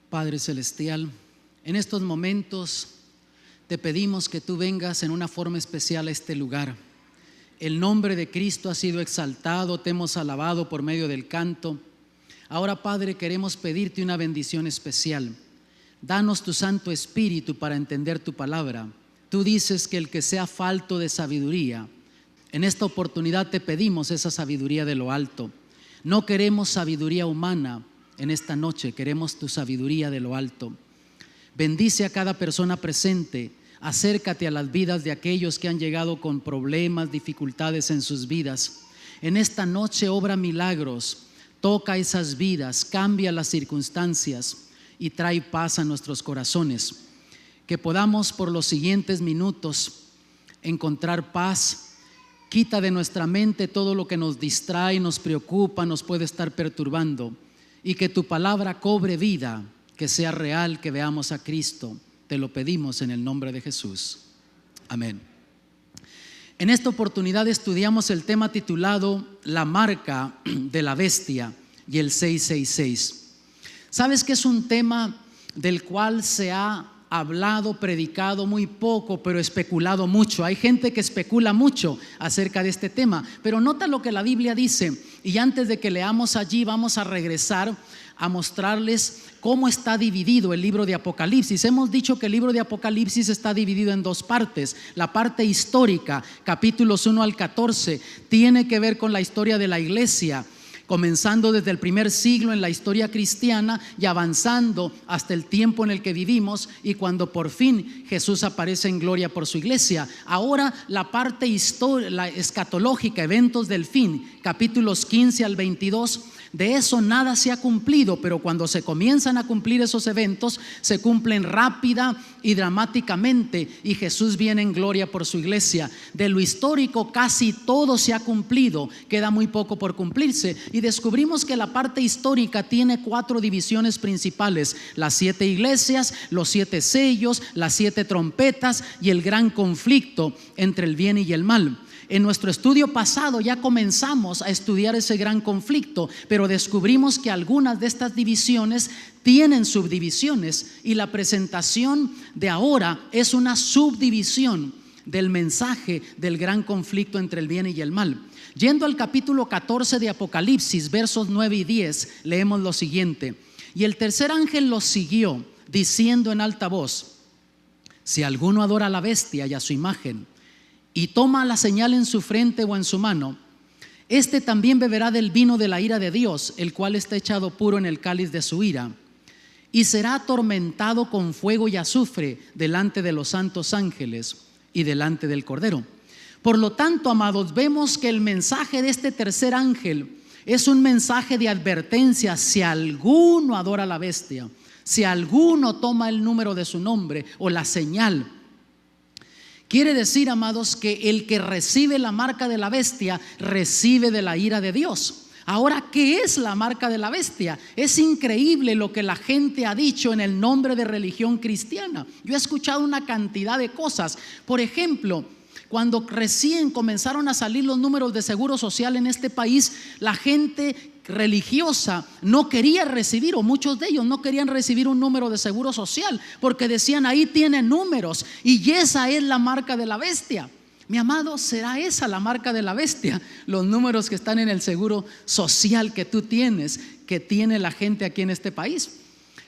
Padre Celestial, en estos momentos te pedimos que tú vengas en una forma especial a este lugar. El nombre de Cristo ha sido exaltado, te hemos alabado por medio del canto. Ahora, Padre, queremos pedirte una bendición especial. Danos tu Santo Espíritu para entender tu palabra. Tú dices que el que sea falto de sabiduría, en esta oportunidad te pedimos esa sabiduría de lo alto. No queremos sabiduría humana en esta noche, queremos tu sabiduría de lo alto. Bendice a cada persona presente. Acércate a las vidas de aquellos que han llegado con problemas, dificultades en sus vidas. En esta noche obra milagros, toca esas vidas, cambia las circunstancias y trae paz a nuestros corazones. Que podamos por los siguientes minutos encontrar paz. Quita de nuestra mente todo lo que nos distrae, nos preocupa, nos puede estar perturbando, y que tu palabra cobre vida, que sea real, que veamos a Cristo. Te lo pedimos en el nombre de Jesús. Amén. En esta oportunidad estudiamos el tema titulado La marca de la bestia y el 666. ¿Sabes que es un tema del cual se ha hablado, predicado muy poco, pero especulado mucho? Hay gente que especula mucho acerca de este tema, pero nota lo que la Biblia dice. Y antes de que leamos allí, vamos a regresar a mostrarles cómo está dividido el libro de Apocalipsis. Hemos dicho que el libro de Apocalipsis está dividido en dos partes. La parte histórica, capítulos 1 al 14, tiene que ver con la historia de la iglesia, comenzando desde el primer siglo en la historia cristiana y avanzando hasta el tiempo en el que vivimos y cuando por fin Jesús aparece en gloria por su iglesia. Ahora la parte la escatológica, eventos del fin, capítulos 15 al 22, de eso nada se ha cumplido, pero cuando se comienzan a cumplir esos eventos, se cumplen rápida y dramáticamente y Jesús viene en gloria por su iglesia. De lo histórico casi todo se ha cumplido, queda muy poco por cumplirse. Y descubrimos que la parte histórica tiene 4 divisiones principales: las 7 iglesias, los 7 sellos, las 7 trompetas y el gran conflicto entre el bien y el mal. En nuestro estudio pasado ya comenzamos a estudiar ese gran conflicto, pero descubrimos que algunas de estas divisiones tienen subdivisiones y la presentación de ahora es una subdivisión del mensaje del gran conflicto entre el bien y el mal. Yendo al capítulo 14 de Apocalipsis, versos 9 y 10, leemos lo siguiente: y el tercer ángel los siguió, diciendo en alta voz: si alguno adora a la bestia y a su imagen, y toma la señal en su frente o en su mano, este también beberá del vino de la ira de Dios, el cual está echado puro en el cáliz de su ira, y será atormentado con fuego y azufre delante de los santos ángeles y delante del Cordero. Por lo tanto, amados, vemos que el mensaje de este tercer ángel es un mensaje de advertencia. Si alguno adora a la bestia, si alguno toma el número de su nombre o la señal, quiere decir, amados, que el que recibe la marca de la bestia recibe de la ira de Dios. Ahora, ¿qué es la marca de la bestia? Es increíble lo que la gente ha dicho en el nombre de religión cristiana. Yo he escuchado una cantidad de cosas. Por ejemplo, cuando recién comenzaron a salir los números de seguro social en este país, la gente religiosa no quería recibir, o muchos de ellos no querían recibir un número de seguro social porque decían: ahí tiene números y esa es la marca de la bestia. Mi amado, ¿será esa la marca de la bestia? Los números que están en el seguro social que tú tienes, que tiene la gente aquí en este país.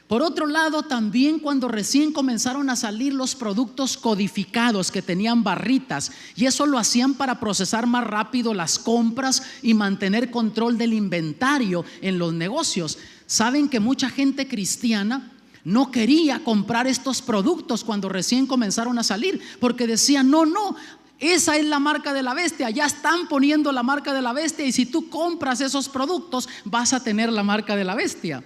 Por otro lado, también cuando recién comenzaron a salir los productos codificados que tenían barritas, y eso lo hacían para procesar más rápido las compras y mantener control del inventario en los negocios. Saben que mucha gente cristiana no quería comprar estos productos cuando recién comenzaron a salir, porque decían: no, esa es la marca de la bestia, ya están poniendo la marca de la bestia, y si tú compras esos productos vas a tener la marca de la bestia.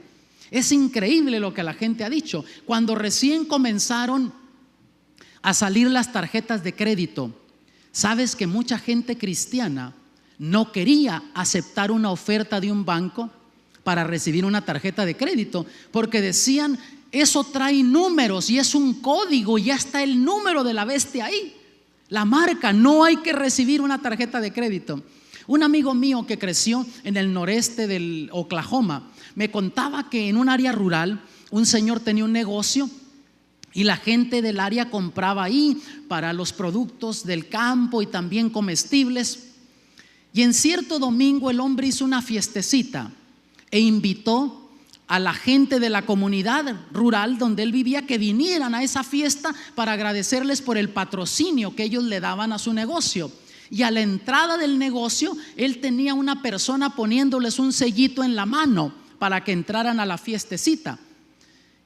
Es increíble lo que la gente ha dicho. Cuando recién comenzaron a salir las tarjetas de crédito, ¿sabes que mucha gente cristiana no quería aceptar una oferta de un banco para recibir una tarjeta de crédito? Porque decían: eso trae números y es un código, y ya está el número de la bestia ahí, la marca, no hay que recibir una tarjeta de crédito. Un amigo mío que creció en el noreste del Oklahoma me contaba que en un área rural un señor tenía un negocio y la gente del área compraba ahí para los productos del campo y también comestibles. Y en cierto domingo el hombre hizo una fiestecita e invitó a la gente de la comunidad rural donde él vivía que vinieran a esa fiesta para agradecerles por el patrocinio que ellos le daban a su negocio. Y a la entrada del negocio él tenía una persona poniéndoles un sellito en la mano para que entraran a la fiestecita.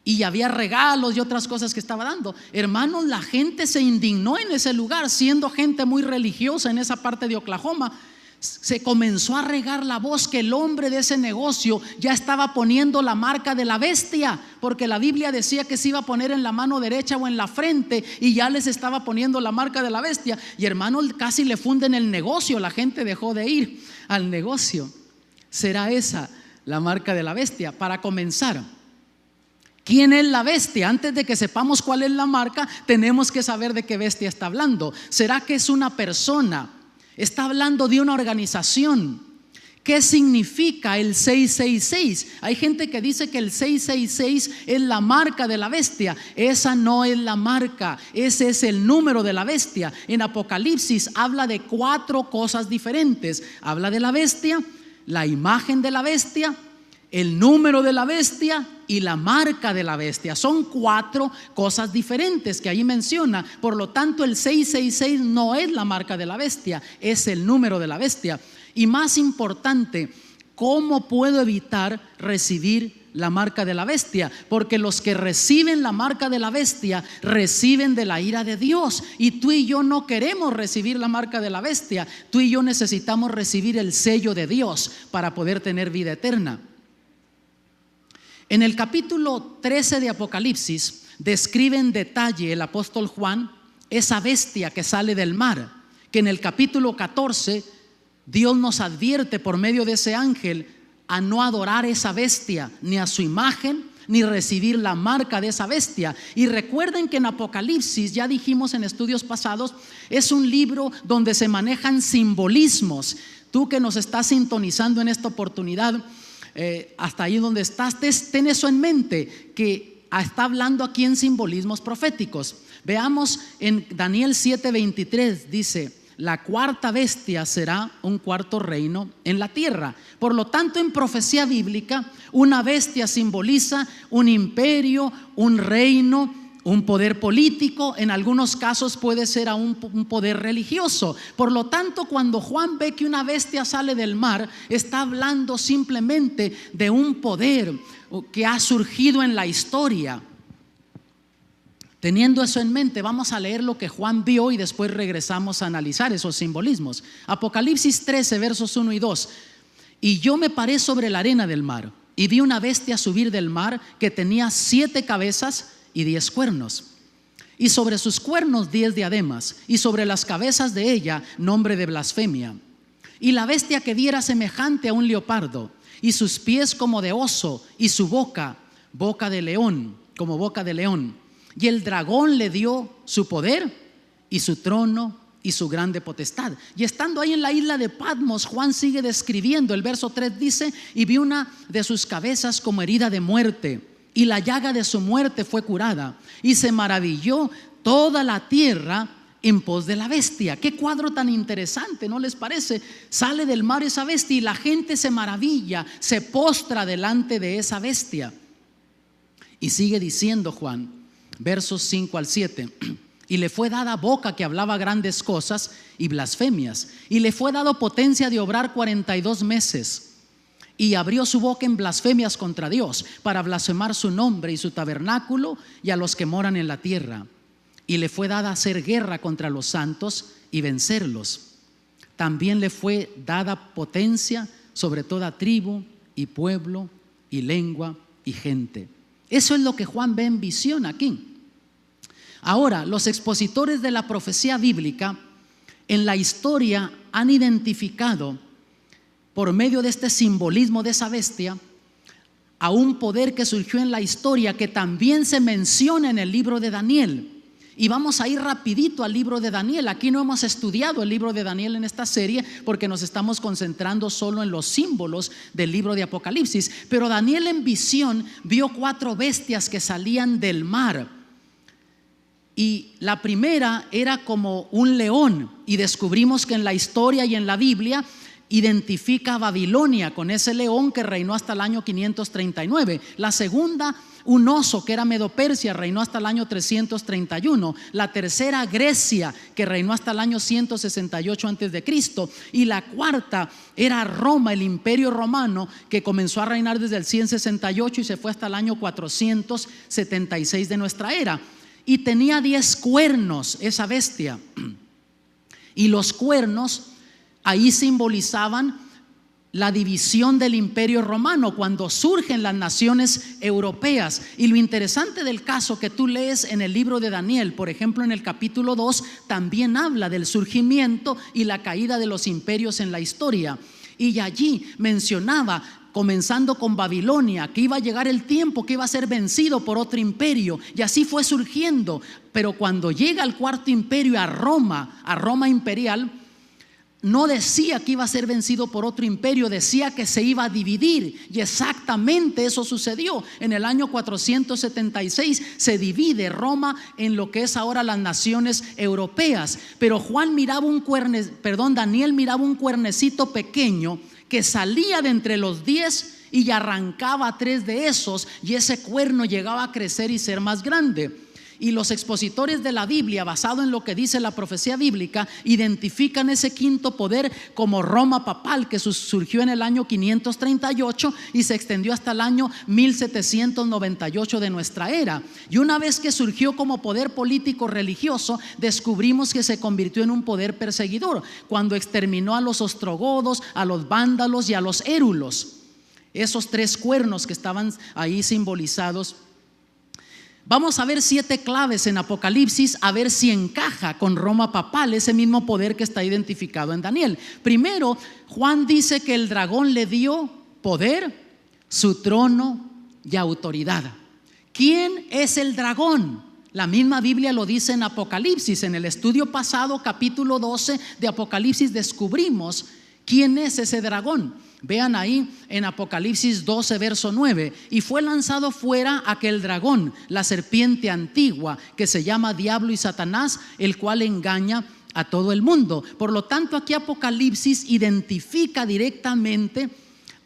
Y había regalos y otras cosas que estaba dando. Hermanos, la gente se indignó en ese lugar, siendo gente muy religiosa en esa parte de Oklahoma. Se comenzó a regar la voz que el hombre de ese negocio ya estaba poniendo la marca de la bestia, porque la Biblia decía que se iba a poner en la mano derecha o en la frente, y ya les estaba poniendo la marca de la bestia. Y hermanos, casi le funden el negocio. La gente dejó de ir al negocio. ¿Será esa la marca de la bestia? Para comenzar, ¿quién es la bestia? Antes de que sepamos cuál es la marca, tenemos que saber de qué bestia está hablando. ¿Será que es una persona? Está hablando de una organización. ¿Qué significa el 666? Hay gente que dice que el 666 es la marca de la bestia. Esa no es la marca, ese es el número de la bestia. En Apocalipsis habla de 4 cosas diferentes. Habla de la bestia, la imagen de la bestia, el número de la bestia y la marca de la bestia. Son 4 cosas diferentes que ahí menciona. Por lo tanto, el 666 no es la marca de la bestia, es el número de la bestia. Y más importante, ¿cómo puedo evitar recibir la marca de la bestia? Porque los que reciben la marca de la bestia reciben de la ira de Dios, y tú y yo no queremos recibir la marca de la bestia. Tú y yo necesitamos recibir el sello de Dios para poder tener vida eterna. En el capítulo 13 de Apocalipsis describe en detalle el apóstol Juan esa bestia que sale del mar, que en el capítulo 14 Dios nos advierte por medio de ese ángel a no adorar esa bestia, ni a su imagen, ni recibir la marca de esa bestia. Y recuerden que en Apocalipsis, ya dijimos en estudios pasados, es un libro donde se manejan simbolismos. Tú que nos estás sintonizando en esta oportunidad, hasta ahí donde estás, ten eso en mente, que está hablando aquí en simbolismos proféticos. Veamos en Daniel 7:23, dice: la cuarta bestia será un cuarto reino en la tierra. Por lo tanto, en profecía bíblica, una bestia simboliza un imperio, un reino, un poder político. En algunos casos puede ser un poder religioso. Por lo tanto, cuando Juan ve que una bestia sale del mar, está hablando simplemente de un poder que ha surgido en la historia. Teniendo eso en mente, vamos a leer lo que Juan vio y después regresamos a analizar esos simbolismos. Apocalipsis 13, versos 1 y 2. Y yo me paré sobre la arena del mar y vi una bestia subir del mar que tenía 7 cabezas y 10 cuernos, y sobre sus cuernos 10 diademas, y sobre las cabezas de ella nombre de blasfemia. Y la bestia que viera semejante a un leopardo, y sus pies como de oso, y su boca, boca de león, como boca de león. Y el dragón le dio su poder y su trono y su grande potestad. Y estando ahí en la isla de Patmos, Juan sigue describiendo. El verso 3 dice: y vi una de sus cabezas como herida de muerte, y la llaga de su muerte fue curada, y se maravilló toda la tierra en pos de la bestia. Qué cuadro tan interesante, ¿no les parece? Sale del mar esa bestia y la gente se maravilla, se postra delante de esa bestia. Y sigue diciendo Juan, versos 5 al 7: y le fue dada boca que hablaba grandes cosas y blasfemias, y le fue dado potencia de obrar 42 meses. Y abrió su boca en blasfemias contra Dios, para blasfemar su nombre y su tabernáculo y a los que moran en la tierra. Y le fue dada hacer guerra contra los santos y vencerlos. También le fue dada potencia sobre toda tribu y pueblo y lengua y gente. Eso es lo que Juan ve en visión aquí. Ahora, los expositores de la profecía bíblica en la historia han identificado, por medio de este simbolismo de esa bestia, a un poder que surgió en la historia, que también se menciona en el libro de Daniel. Y vamos a ir rapidito al libro de Daniel. Aquí no hemos estudiado el libro de Daniel en esta serie porque nos estamos concentrando solo en los símbolos del libro de Apocalipsis. Pero Daniel en visión vio 4 bestias que salían del mar. Y la primera era como un león. Y descubrimos que en la historia y en la Biblia identifica a Babilonia con ese león que reinó hasta el año 539. La segunda, un oso que era Medo-Persia, reinó hasta el año 331. La tercera, Grecia, que reinó hasta el año 168 antes de Cristo. Y la cuarta era Roma, el imperio romano, que comenzó a reinar desde el 168 y se fue hasta el año 476 de nuestra era. Y tenía 10 cuernos esa bestia. Y los cuernos ahí simbolizaban la división del imperio romano cuando surgen las naciones europeas. Y lo interesante del caso que tú lees en el libro de Daniel, por ejemplo en el capítulo 2, también habla del surgimiento y la caída de los imperios en la historia. Y allí mencionaba, comenzando con Babilonia, que iba a llegar el tiempo que iba a ser vencido por otro imperio, y así fue surgiendo. Pero cuando llega el cuarto imperio, a Roma imperial, no decía que iba a ser vencido por otro imperio, decía que se iba a dividir. Y exactamente eso sucedió. En el año 476 se divide Roma en lo que es ahora las naciones europeas. Pero Daniel miraba un cuernecito pequeño que salía de entre los 10 y arrancaba 3 de esos, y ese cuerno llegaba a crecer y ser más grande. Y los expositores de la Biblia, basado en lo que dice la profecía bíblica, identifican ese quinto poder como Roma papal, que surgió en el año 538 y se extendió hasta el año 1798 de nuestra era. Y una vez que surgió como poder político religioso, descubrimos que se convirtió en un poder perseguidor cuando exterminó a los ostrogodos, a los vándalos y a los érulos. Esos 3 cuernos que estaban ahí simbolizados. Vamos a ver 7 claves en Apocalipsis, a ver si encaja con Roma papal, ese mismo poder que está identificado en Daniel. Primero, Juan dice que el dragón le dio poder, su trono y autoridad. ¿Quién es el dragón? La misma Biblia lo dice en Apocalipsis. En el estudio pasado, capítulo 12 de Apocalipsis, descubrimos quién es ese dragón. Vean ahí en Apocalipsis 12 verso 9: y fue lanzado fuera aquel dragón, la serpiente antigua, que se llama Diablo y Satanás, el cual engaña a todo el mundo. Por lo tanto, aquí Apocalipsis identifica directamente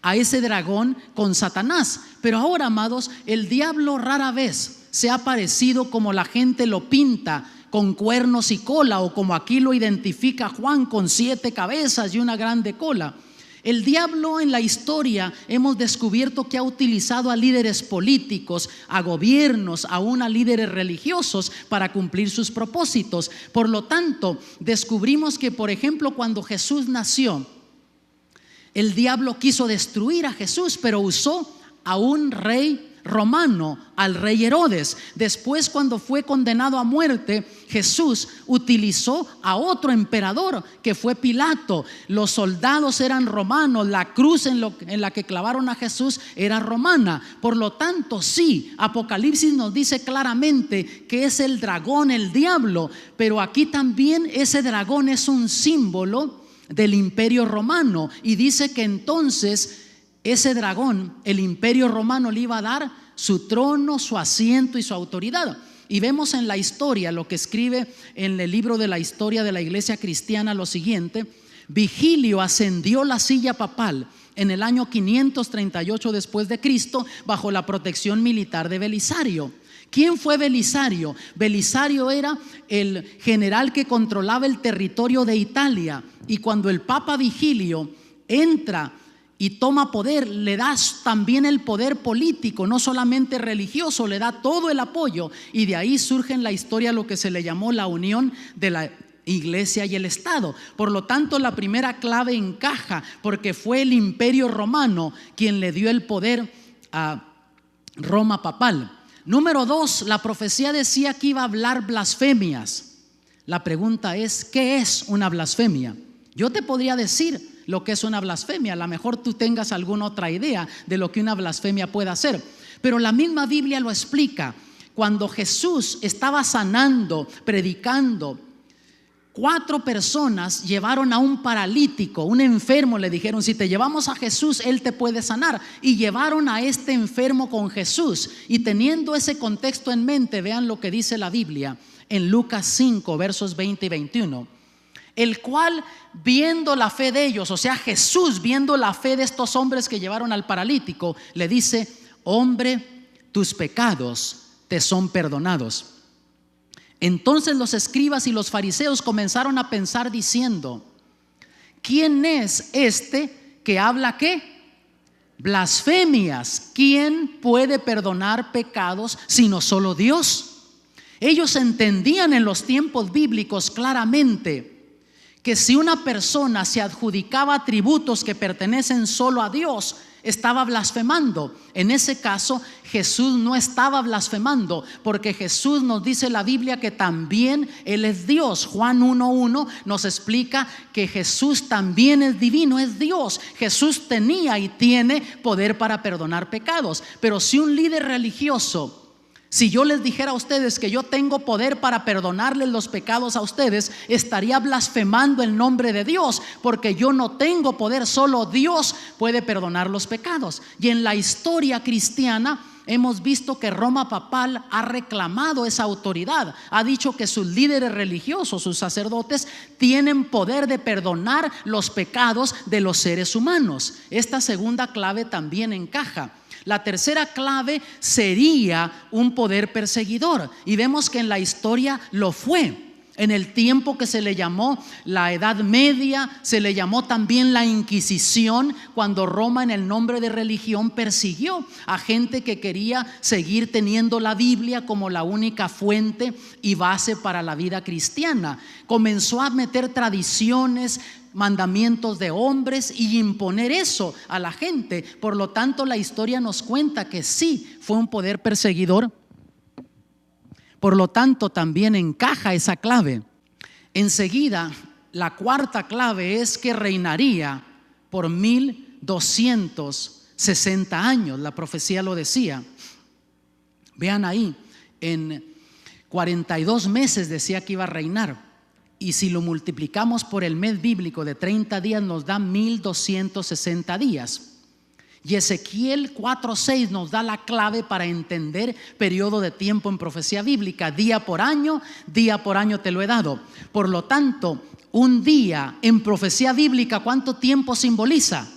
a ese dragón con Satanás. Pero ahora, amados, el diablo rara vez se ha parecido como la gente lo pinta, con cuernos y cola, o como aquí lo identifica Juan, con 7 cabezas y una grande cola. El diablo en la historia hemos descubierto que ha utilizado a líderes políticos, a gobiernos, aún a líderes religiosos para cumplir sus propósitos. Por lo tanto, descubrimos que, por ejemplo, cuando Jesús nació, el diablo quiso destruir a Jesús, pero usó a un rey romano, al rey Herodes. Después, cuando fue condenado a muerte, Jesús utilizó a otro emperador, que fue Pilato. Los soldados eran romanos, la cruz en la que clavaron a Jesús era romana. Por lo tanto, sí, Apocalipsis nos dice claramente que es el dragón, el diablo, pero aquí también ese dragón es un símbolo del imperio romano, y dice que entonces ese dragón, el imperio romano, le iba a dar su trono, su asiento y su autoridad. Y vemos en la historia, lo que escribe en el libro de la historia de la iglesia cristiana, lo siguiente: Vigilio ascendió la silla papal en el año 538 después de Cristo, bajo la protección militar de Belisario. ¿Quién fue Belisario? Belisario era el general que controlaba el territorio de Italia, y cuando el Papa Vigilio entra y toma poder, le da también el poder político, no solamente religioso, le da todo el apoyo. Y de ahí surge en la historia lo que se le llamó la unión de la iglesia y el Estado. Por lo tanto, la primera clave encaja, porque fue el imperio romano quien le dio el poder a Roma papal. Número 2, la profecía decía que iba a hablar blasfemias. La pregunta es, ¿qué es una blasfemia? Yo te podría decir lo que es una blasfemia. A lo mejor tú tengas alguna otra idea de lo que una blasfemia pueda ser, pero la misma Biblia lo explica. Cuando Jesús estaba sanando, predicando, 4 personas llevaron a un paralítico, un enfermo. Le dijeron: si te llevamos a Jesús, Él te puede sanar. Y llevaron a este enfermo con Jesús. Y teniendo ese contexto en mente, vean lo que dice la Biblia en Lucas 5, versos 20 y 21. El cual, viendo la fe de ellos, o sea, Jesús viendo la fe de estos hombres que llevaron al paralítico, le dice: hombre, tus pecados te son perdonados. Entonces los escribas y los fariseos comenzaron a pensar diciendo: ¿quién es este que habla qué? Blasfemias. ¿Quién puede perdonar pecados sino solo Dios? Ellos entendían en los tiempos bíblicos claramente que si una persona se adjudicaba atributos que pertenecen solo a Dios, estaba blasfemando. En ese caso, Jesús no estaba blasfemando, porque Jesús nos dice la Biblia que también Él es Dios. Juan 1:1 nos explica que Jesús también es divino, es Dios. Jesús tenía y tiene poder para perdonar pecados. Pero si un líder religioso, si yo les dijera a ustedes que yo tengo poder para perdonarles los pecados a ustedes, estaría blasfemando el nombre de Dios, porque yo no tengo poder, solo Dios puede perdonar los pecados. Y en la historia cristiana hemos visto que Roma papal ha reclamado esa autoridad. Ha dicho que sus líderes religiosos, sus sacerdotes, tienen poder de perdonar los pecados de los seres humanos. Esta segunda clave también encaja. La tercera clave sería un poder perseguidor, y vemos que en la historia lo fue. En el tiempo que se le llamó la Edad Media, se le llamó también la Inquisición, cuando Roma, en el nombre de religión, persiguió a gente que quería seguir teniendo la Biblia como la única fuente y base para la vida cristiana. Comenzó a meter tradiciones, mandamientos de hombres y imponer eso a la gente. Por lo tanto, la historia nos cuenta que sí fue un poder perseguidor. Por lo tanto, también encaja esa clave. Enseguida, la cuarta clave es que reinaría por 1260 años. La profecía lo decía. Vean ahí, en 42 meses decía que iba a reinar. Y si lo multiplicamos por el mes bíblico de 30 días, nos da 1260 días. Y Ezequiel 4:6 nos da la clave para entender periodo de tiempo en profecía bíblica. Día por año te lo he dado. Por lo tanto, un día en profecía bíblica, ¿cuánto tiempo simboliza?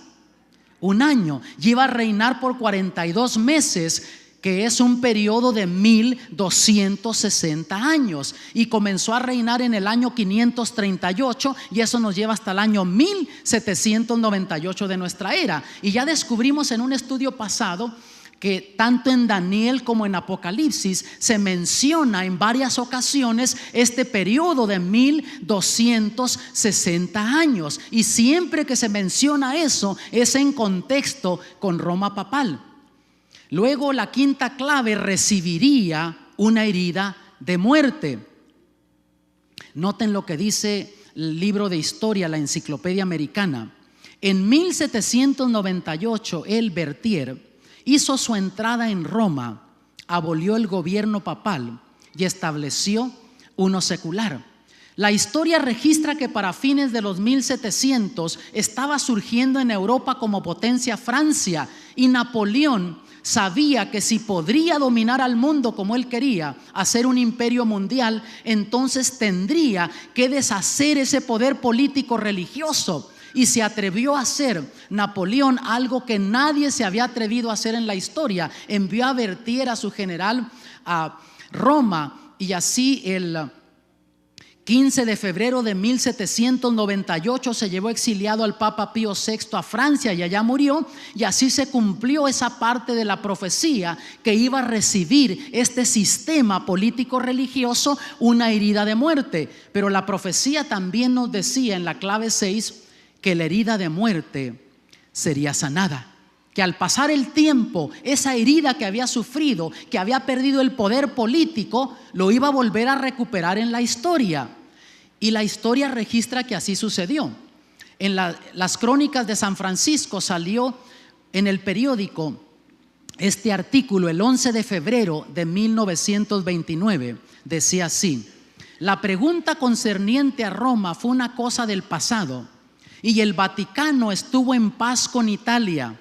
Un año. Y iba a reinar por 42 meses, que es un periodo de 1260 años. Y comenzó a reinar en el año 538, y eso nos lleva hasta el año 1798 de nuestra era. Y ya descubrimos en un estudio pasado que tanto en Daniel como en Apocalipsis se menciona en varias ocasiones este periodo de 1260 años. Y siempre que se menciona eso es en contexto con Roma papal. Luego, la quinta clave, recibiría una herida de muerte. Noten lo que dice el libro de historia, la Enciclopedia Americana. En 1798, el Berthier hizo su entrada en Roma, abolió el gobierno papal y estableció uno secular. La historia registra que para fines de los 1700 estaba surgiendo en Europa como potencia Francia, y Napoleón sabía que si podría dominar al mundo como él quería, hacer un imperio mundial, entonces tendría que deshacer ese poder político religioso. Y se atrevió a hacer Napoleón algo que nadie se había atrevido a hacer en la historia. Envió a Berthier, a su general, a Roma, y así el 15 de febrero de 1798 se llevó exiliado al Papa Pío VI a Francia, y allá murió. Y así se cumplió esa parte de la profecía, que iba a recibir este sistema político religioso una herida de muerte. Pero la profecía también nos decía en la clave 6 que la herida de muerte sería sanada, que al pasar el tiempo, esa herida que había sufrido, que había perdido el poder político, lo iba a volver a recuperar en la historia. Y la historia registra que así sucedió. En las crónicas de San Francisco salió en el periódico este artículo el 11 de febrero de 1929. Decía así: la pregunta concerniente a Roma fue una cosa del pasado y el Vaticano estuvo en paz con Italia.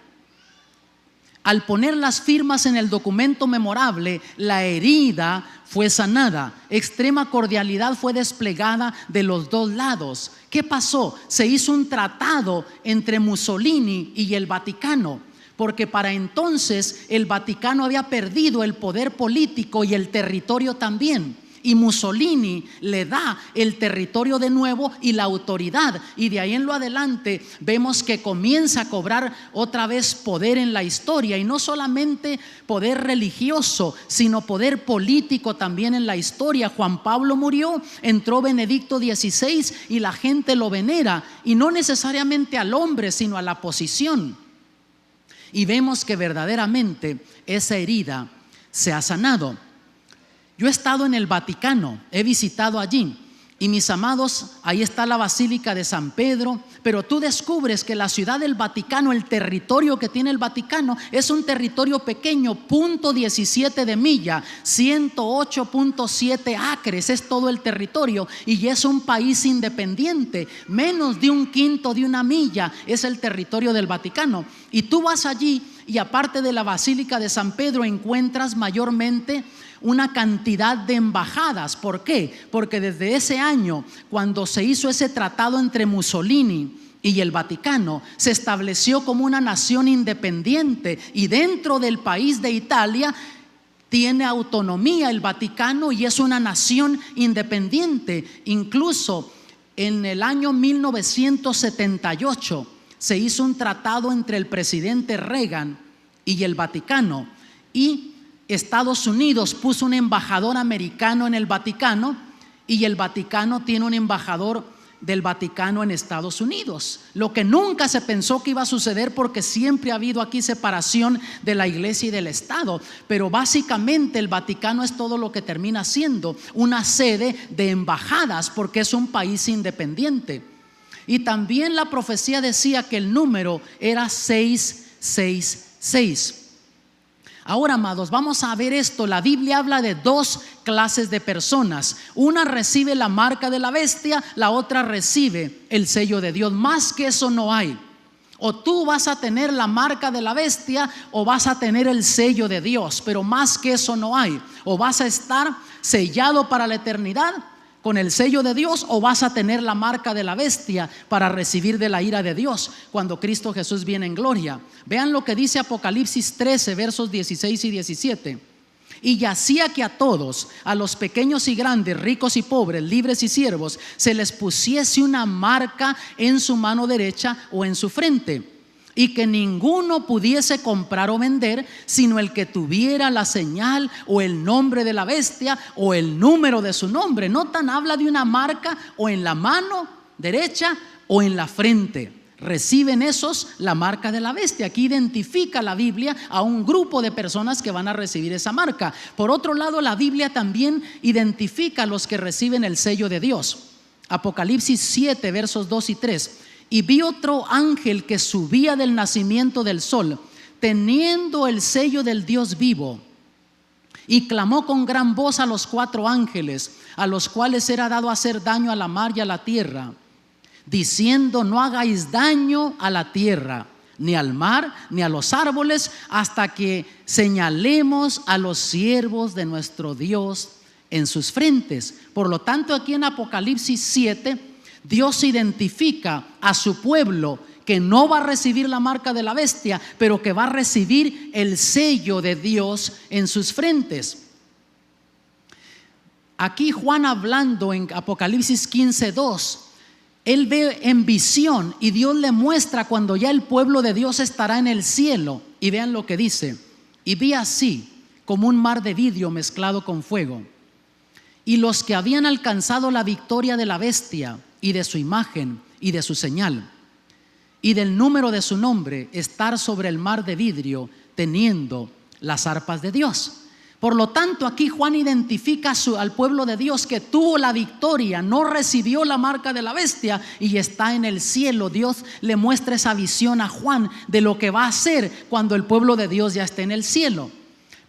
Al poner las firmas en el documento memorable, la herida fue sanada. Extrema cordialidad fue desplegada de los dos lados. ¿Qué pasó? Se hizo un tratado entre Mussolini y el Vaticano, porque para entonces el Vaticano había perdido el poder político y el territorio también. Y Mussolini le da el territorio de nuevo y la autoridad, y de ahí en lo adelante vemos que comienza a cobrar otra vez poder en la historia, y no solamente poder religioso, sino poder político también en la historia. Juan Pablo murió, entró Benedicto XVI y la gente lo venera, y no necesariamente al hombre, sino a la posición. Y vemos que verdaderamente esa herida se ha sanado. Yo he estado en el Vaticano, he visitado allí, y mis amados, ahí está la Basílica de San Pedro, pero tú descubres que la ciudad del Vaticano, el territorio que tiene el Vaticano, es un territorio pequeño, 0.17 de milla, 108.7 acres, es todo el territorio, y es un país independiente. Menos de un quinto de una milla es el territorio del Vaticano, y tú vas allí, y aparte de la Basílica de San Pedro encuentras mayormente una cantidad de embajadas. ¿Por qué? Porque desde ese año, cuando se hizo ese tratado entre Mussolini y el Vaticano, se estableció como una nación independiente, y dentro del país de Italia tiene autonomía el Vaticano y es una nación independiente. Incluso en el año 1978 se hizo un tratado entre el presidente Reagan y el Vaticano, y Estados Unidos puso un embajador americano en el Vaticano, y el Vaticano tiene un embajador del Vaticano en Estados Unidos, lo que nunca se pensó que iba a suceder, porque siempre ha habido aquí separación de la iglesia y del Estado. Pero básicamente el Vaticano es todo lo que termina siendo una sede de embajadas, porque es un país independiente. Y también la profecía decía que el número era 666. Ahora, amados, vamos a ver esto. La Biblia habla de dos clases de personas. Una recibe la marca de la bestia, la otra recibe el sello de Dios. Más que eso no hay. O tú vas a tener la marca de la bestia o vas a tener el sello de Dios, pero más que eso no hay. O vas a estar sellado para la eternidad con el sello de Dios, o vas a tener la marca de la bestia para recibir de la ira de Dios cuando Cristo Jesús viene en gloria. Vean lo que dice Apocalipsis 13, versos 16 y 17. Y yacía que a todos, a los pequeños y grandes, ricos y pobres, libres y siervos, se les pusiese una marca en su mano derecha o en su frente, y que ninguno pudiese comprar o vender, sino el que tuviera la señal o el nombre de la bestia o el número de su nombre. Notan, habla de una marca o en la mano derecha o en la frente. Reciben esos la marca de la bestia. Aquí identifica la Biblia a un grupo de personas que van a recibir esa marca. Por otro lado, la Biblia también identifica a los que reciben el sello de Dios. Apocalipsis 7, versos 2 y 3. Y vi otro ángel que subía del nacimiento del sol, teniendo el sello del Dios vivo, y clamó con gran voz a los 4 ángeles, a los cuales era dado hacer daño a la mar y a la tierra, diciendo: no hagáis daño a la tierra, ni al mar, ni a los árboles, hasta que señalemos a los siervos de nuestro Dios en sus frentes. Por lo tanto, aquí en Apocalipsis 7, Dios identifica a su pueblo que no va a recibir la marca de la bestia, pero que va a recibir el sello de Dios en sus frentes. Aquí Juan, hablando en Apocalipsis 15:2, él ve en visión y Dios le muestra cuando ya el pueblo de Dios estará en el cielo. Y vean lo que dice: y vi así como un mar de vidrio mezclado con fuego, y los que habían alcanzado la victoria de la bestia y de su imagen y de su señal y del número de su nombre, estar sobre el mar de vidrio, teniendo las arpas de Dios. Por lo tanto, aquí Juan identifica al pueblo de Dios que tuvo la victoria, no recibió la marca de la bestia y está en el cielo. Dios le muestra esa visión a Juan de lo que va a hacer cuando el pueblo de Dios ya esté en el cielo.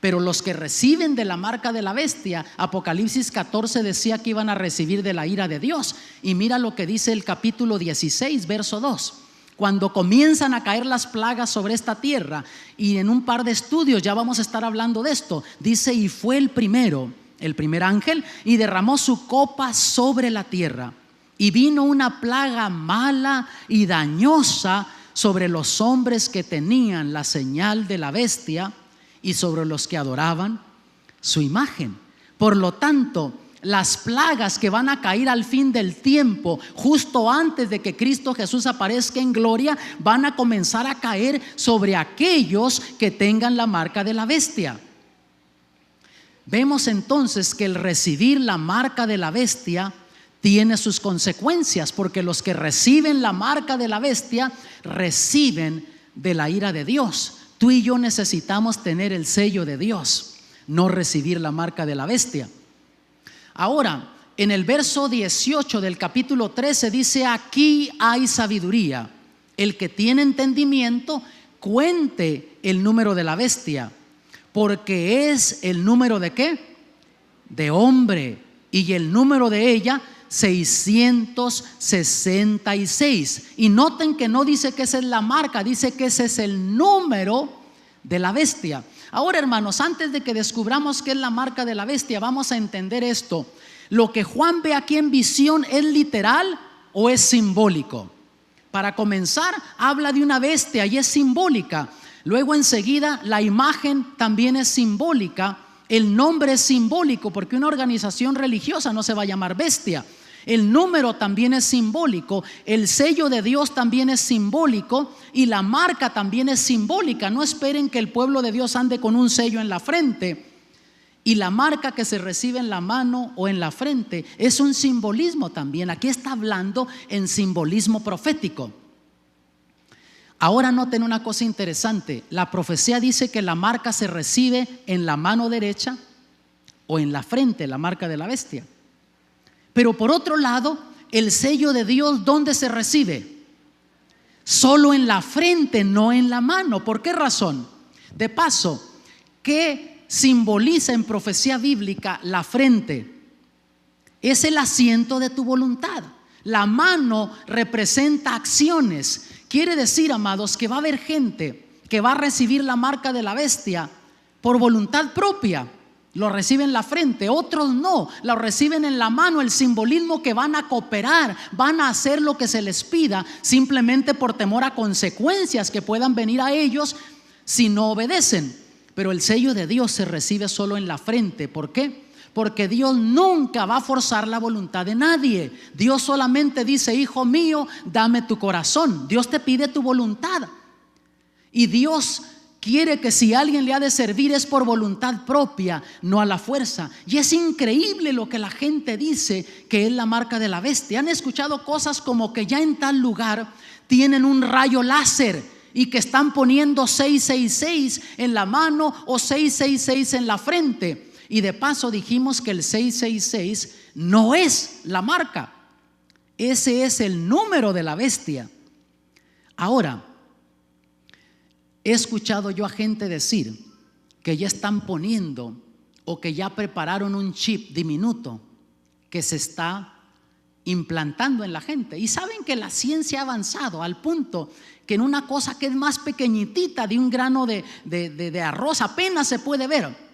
Pero los que reciben de la marca de la bestia, Apocalipsis 14 decía que iban a recibir de la ira de Dios. Y mira lo que dice el capítulo 16, verso 2. Cuando comienzan a caer las plagas sobre esta tierra, y en un par de estudios ya vamos a estar hablando de esto, dice: y fue el primer ángel, y derramó su copa sobre la tierra, y vino una plaga mala y dañosa sobre los hombres que tenían la señal de la bestia y sobre los que adoraban su imagen. Por lo tanto, las plagas que van a caer al fin del tiempo, justo antes de que Cristo Jesús aparezca en gloria, van a comenzar a caer sobre aquellos que tengan la marca de la bestia. Vemos entonces que el recibir la marca de la bestia tiene sus consecuencias, porque los que reciben la marca de la bestia reciben de la ira de Dios. Tú y yo necesitamos tener el sello de Dios, no recibir la marca de la bestia. Ahora, en el verso 18 del capítulo 13 dice: aquí hay sabiduría. El que tiene entendimiento, cuente el número de la bestia, porque es el número ¿de qué? De hombre, y el número de ella 666. Y noten que no dice que esa es la marca, dice que ese es el número de la bestia. Ahora, hermanos, antes de que descubramos qué es la marca de la bestia, vamos a entender esto. ¿Lo que Juan ve aquí en visión es literal o es simbólico? Para comenzar, habla de una bestia y es simbólica. Luego enseguida la imagen también es simbólica. El nombre es simbólico, porque una organización religiosa no se va a llamar bestia. El número también es simbólico, el sello de Dios también es simbólico, y la marca también es simbólica. No esperen que el pueblo de Dios ande con un sello en la frente, y la marca que se recibe en la mano o en la frente es un simbolismo también. Aquí está hablando en simbolismo profético. Ahora noten una cosa interesante. La profecía dice que la marca se recibe en la mano derecha o en la frente, la marca de la bestia. Pero por otro lado, el sello de Dios, ¿dónde se recibe? Solo en la frente, no en la mano. ¿Por qué razón? De paso, ¿qué simboliza en profecía bíblica la frente? Es el asiento de tu voluntad. La mano representa acciones. Quiere decir, amados, que va a haber gente que va a recibir la marca de la bestia por voluntad propia. Lo reciben en la frente, otros no, lo reciben en la mano. El simbolismo que van a cooperar, van a hacer lo que se les pida, simplemente por temor a consecuencias que puedan venir a ellos si no obedecen. Pero el sello de Dios se recibe solo en la frente. ¿Por qué? Porque Dios nunca va a forzar la voluntad de nadie. Dios solamente dice: hijo mío, dame tu corazón. Dios te pide tu voluntad. Y Dios quiere que si alguien le ha de servir es por voluntad propia, no a la fuerza. Y es increíble lo que la gente dice que es la marca de la bestia. Han escuchado cosas como que ya en tal lugar tienen un rayo láser y que están poniendo 666 en la mano o 666 en la frente. Y de paso dijimos que el 666 no es la marca, ese es el número de la bestia. Ahora, he escuchado yo a gente decir que ya están poniendo o que ya prepararon un chip diminuto que se está implantando en la gente. Y saben que la ciencia ha avanzado al punto que en una cosa que es más pequeñitita, de un grano de arroz, apenas se puede ver.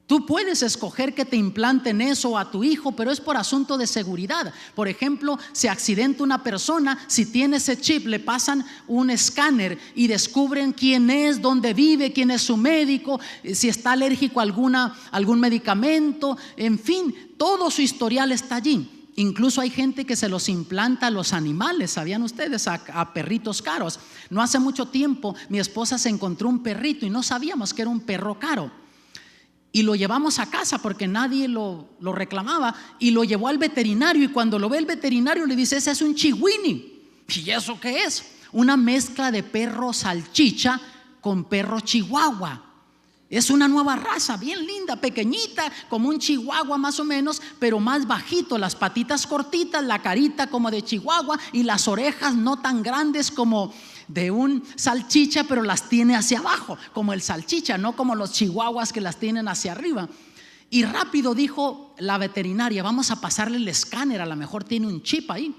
Tú puedes escoger que te implanten eso a tu hijo, pero es por asunto de seguridad. Por ejemplo, se accidenta una persona, si tiene ese chip, le pasan un escáner y descubren quién es, dónde vive, quién es su médico, si está alérgico a algún medicamento, en fin, todo su historial está allí. Incluso hay gente que se los implanta a los animales, ¿sabían ustedes? A perritos caros. No hace mucho tiempo mi esposa se encontró un perrito y no sabíamos que era un perro caro. Y lo llevamos a casa porque nadie lo reclamaba, y lo llevó al veterinario, y cuando lo ve el veterinario le dice: ese es un chihuini. ¿Y eso qué es? Una mezcla de perro salchicha con perro chihuahua. Es una nueva raza, bien linda, pequeñita, como un chihuahua más o menos, pero más bajito, las patitas cortitas, la carita como de chihuahua y las orejas no tan grandes como de un salchicha, pero las tiene hacia abajo, como el salchicha, no como los chihuahuas que las tienen hacia arriba. Y rápido dijo la veterinaria: vamos a pasarle el escáner, a lo mejor tiene un chip ahí.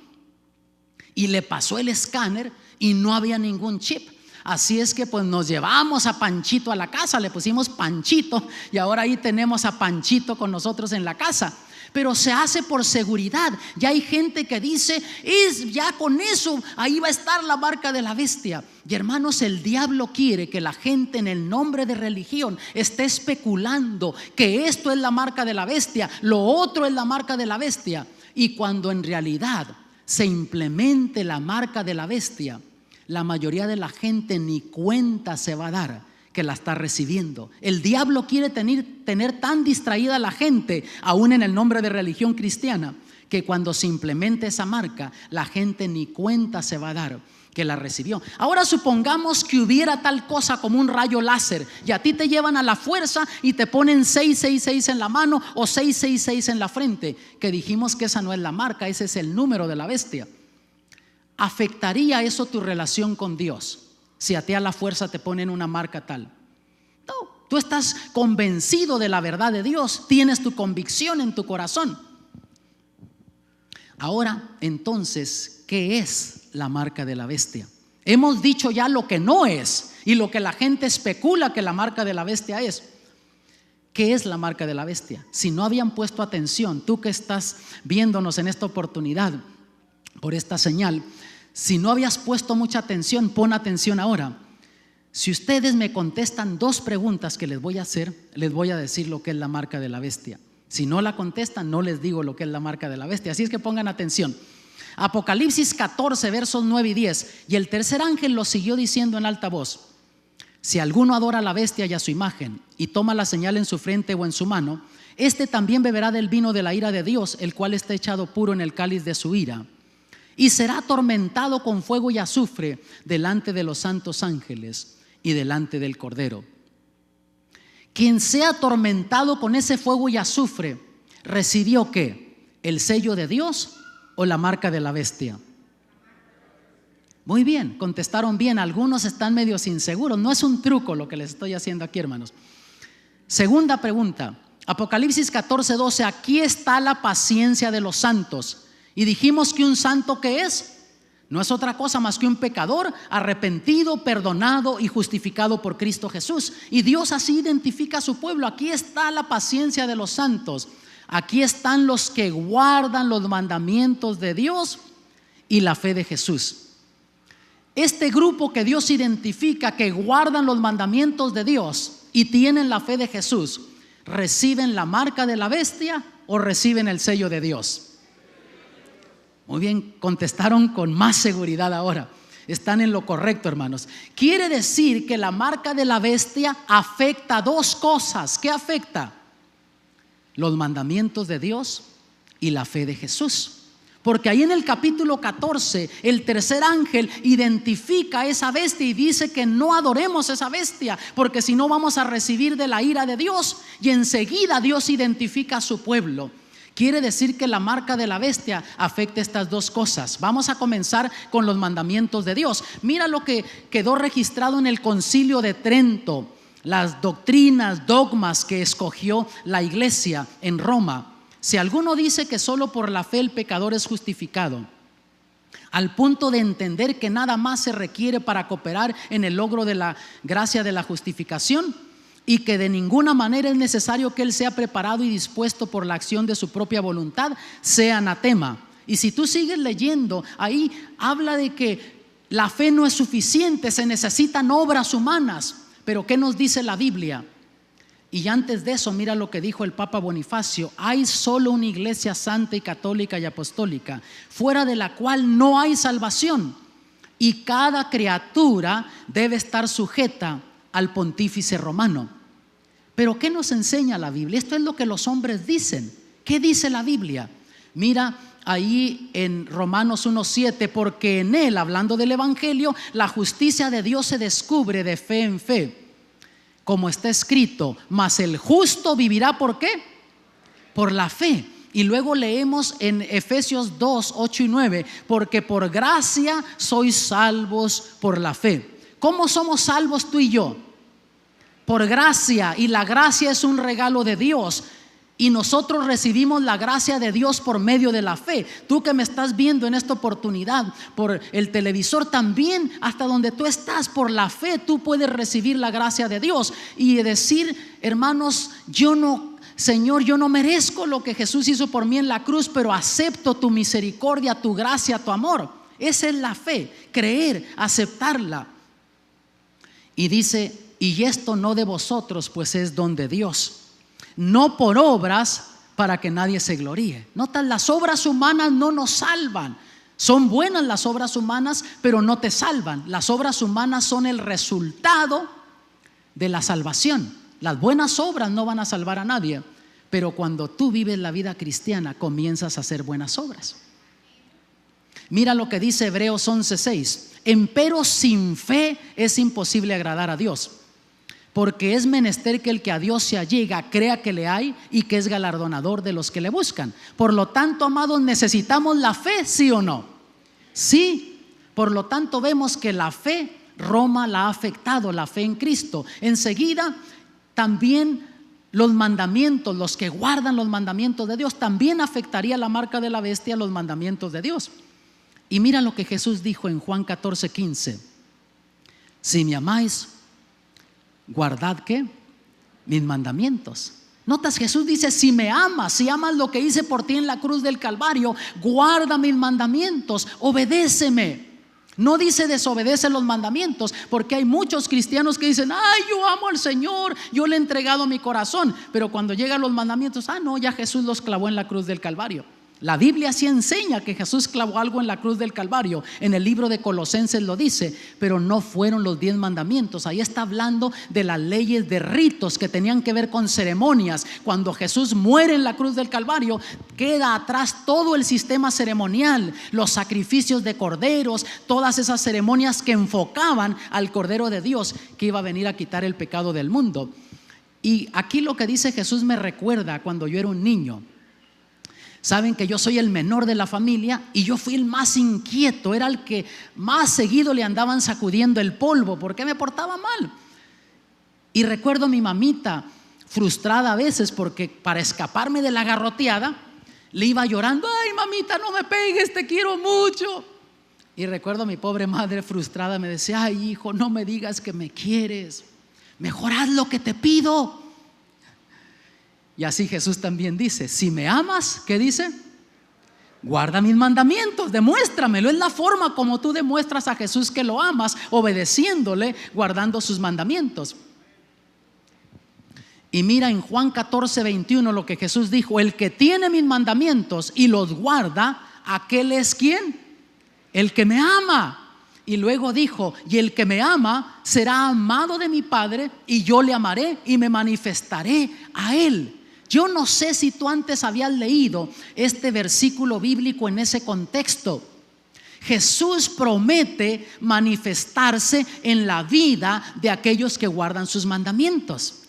Y le pasó el escáner y no había ningún chip. Así es que pues nos llevamos a Panchito a la casa, le pusimos Panchito y ahora ahí tenemos a Panchito con nosotros en la casa. Pero se hace por seguridad. Ya hay gente que dice: ya con eso ahí va a estar la marca de la bestia. Y hermanos, el diablo quiere que la gente en el nombre de religión esté especulando que esto es la marca de la bestia, lo otro es la marca de la bestia. Y cuando en realidad se implemente la marca de la bestia, la mayoría de la gente ni cuenta se va a dar que la está recibiendo. El diablo quiere tener tan distraída a la gente, aún en el nombre de religión cristiana, que cuando se implemente esa marca, la gente ni cuenta se va a dar que la recibió. Ahora supongamos que hubiera tal cosa como un rayo láser y a ti te llevan a la fuerza y te ponen 666 en la mano o 666 en la frente, que dijimos que esa no es la marca, ese es el número de la bestia. ¿Afectaría eso tu relación con Dios si a ti a la fuerza te ponen una marca tal? No, tú estás convencido de la verdad de Dios, tienes tu convicción en tu corazón. Ahora, entonces, ¿qué es la marca de la bestia? Hemos dicho ya lo que no es y lo que la gente especula que la marca de la bestia es. ¿Qué es la marca de la bestia? Si no habían puesto atención, tú que estás viéndonos en esta oportunidad por esta señal, si no habías puesto mucha atención, pon atención ahora. Si ustedes me contestan 2 preguntas que les voy a hacer, les voy a decir lo que es la marca de la bestia. Si no la contestan, no les digo lo que es la marca de la bestia. Así es que pongan atención. Apocalipsis 14, versos 9 y 10. Y el tercer ángel lo siguió diciendo en alta voz: si alguno adora a la bestia y a su imagen y toma la señal en su frente o en su mano, este también beberá del vino de la ira de Dios, el cual está echado puro en el cáliz de su ira, y será atormentado con fuego y azufre delante de los santos ángeles y delante del Cordero. Quien sea atormentado con ese fuego y azufre, ¿recibió qué? ¿El sello de Dios o la marca de la bestia? Muy bien, contestaron bien. Algunos están medio inseguros. No es un truco lo que les estoy haciendo aquí, hermanos. Segunda pregunta, Apocalipsis 14:12. Aquí está la paciencia de los santos. Y dijimos que un santo, ¿qué es? No es otra cosa más que un pecador arrepentido, perdonado y justificado por Cristo Jesús. Y Dios así identifica a su pueblo. Aquí está la paciencia de los santos. Aquí están los que guardan los mandamientos de Dios y la fe de Jesús. Este grupo que Dios identifica, que guardan los mandamientos de Dios y tienen la fe de Jesús, ¿reciben la marca de la bestia o reciben el sello de Dios? Muy bien, contestaron con más seguridad ahora. Están en lo correcto, hermanos. Quiere decir que la marca de la bestia afecta 2 cosas. ¿Qué afecta? Los mandamientos de Dios y la fe de Jesús. Porque ahí en el capítulo 14, el tercer ángel identifica a esa bestia y dice que no adoremos a esa bestia, porque si no vamos a recibir de la ira de Dios. Y enseguida Dios identifica a su pueblo. Quiere decir que la marca de la bestia afecta estas 2 cosas. Vamos a comenzar con los mandamientos de Dios. Mira lo que quedó registrado en el Concilio de Trento, las doctrinas, dogmas que escogió la iglesia en Roma. Si alguno dice que solo por la fe el pecador es justificado, al punto de entender que nada más se requiere para cooperar en el logro de la gracia de la justificación, y que de ninguna manera es necesario que él sea preparado y dispuesto por la acción de su propia voluntad, sea anatema. Y si tú sigues leyendo, ahí habla de que la fe no es suficiente, se necesitan obras humanas. Pero ¿qué nos dice la Biblia? Y antes de eso, mira lo que dijo el Papa Bonifacio: hay solo una iglesia santa y católica y apostólica, fuera de la cual no hay salvación, y cada criatura debe estar sujeta al pontífice romano. Pero ¿qué nos enseña la Biblia? Esto es lo que los hombres dicen. ¿Qué dice la Biblia? Mira ahí en Romanos 1:7, porque en él, hablando del evangelio, la justicia de Dios se descubre de fe en fe. como está escrito, mas el justo vivirá ¿por qué? Por la fe. Y luego leemos en Efesios 2, 8 y 9, porque por gracia sois salvos por la fe. ¿Cómo somos salvos tú y yo? Por gracia, y la gracia es un regalo de Dios. Y nosotros recibimos la gracia de Dios por medio de la fe. Tú que me estás viendo en esta oportunidad por el televisor, también hasta donde tú estás, por la fe tú puedes recibir la gracia de Dios y decir: hermanos, Señor, yo no merezco lo que Jesús hizo por mí en la cruz, pero acepto tu misericordia, tu gracia, tu amor. Esa es la fe, creer, aceptarla. Y dice: y esto no de vosotros, pues es don de Dios, no por obras, para que nadie se gloríe. Notas, las obras humanas no nos salvan. Son buenas las obras humanas, pero no te salvan. Las obras humanas son el resultado de la salvación. Las buenas obras no van a salvar a nadie, pero cuando tú vives la vida cristiana comienzas a hacer buenas obras. Mira lo que dice Hebreos 11:6: empero sin fe es imposible agradar a Dios, porque es menester que el que a Dios se allega crea que le hay y que es galardonador de los que le buscan. Por lo tanto, amados, necesitamos la fe, ¿sí o no? Sí. Por lo tanto, vemos que la fe, Roma la ha afectado, la fe en Cristo. Enseguida, también los mandamientos, los que guardan los mandamientos de Dios, también afectaría la marca de la bestia, los mandamientos de Dios. Y mira lo que Jesús dijo en Juan 14:15: si me amáis, guardad ¿qué? Mis mandamientos. Notas, Jesús dice: si me amas, si amas lo que hice por ti en la cruz del Calvario, guarda mis mandamientos, obedéceme. No dice desobedece los mandamientos, porque hay muchos cristianos que dicen: ay, yo amo al Señor, yo le he entregado mi corazón, pero cuando llegan los mandamientos, no, ya Jesús los clavó en la cruz del Calvario. La Biblia sí enseña que Jesús clavó algo en la cruz del Calvario. En el libro de Colosenses lo dice, pero no fueron los 10 mandamientos. Ahí está hablando de las leyes de ritos que tenían que ver con ceremonias. Cuando Jesús muere en la cruz del Calvario, queda atrás todo el sistema ceremonial, los sacrificios de corderos, todas esas ceremonias que enfocaban al Cordero de Dios que iba a venir a quitar el pecado del mundo. Y aquí lo que dice Jesús me recuerda cuando yo era un niño. Saben que yo soy el menor de la familia y yo fui el más inquieto, era el que más seguido le andaban sacudiendo el polvo porque me portaba mal. Y recuerdo a mi mamita frustrada a veces porque para escaparme de la garroteada le iba llorando: ay, mamita, no me pegues, te quiero mucho. Y recuerdo a mi pobre madre frustrada, me decía: ay, hijo, no me digas que me quieres, mejor haz lo que te pido. Y así Jesús también dice: si me amas, ¿qué dice? Guarda mis mandamientos, demuéstramelo. Es la forma como tú demuestras a Jesús que lo amas, obedeciéndole, guardando sus mandamientos. Y mira en Juan 14:21 lo que Jesús dijo: el que tiene mis mandamientos y los guarda, aquel es ¿quién? El que me ama. Y luego dijo: y el que me ama será amado de mi Padre, y yo le amaré y me manifestaré a él. Yo no sé si tú antes habías leído este versículo bíblico en ese contexto. Jesús promete manifestarse en la vida de aquellos que guardan sus mandamientos.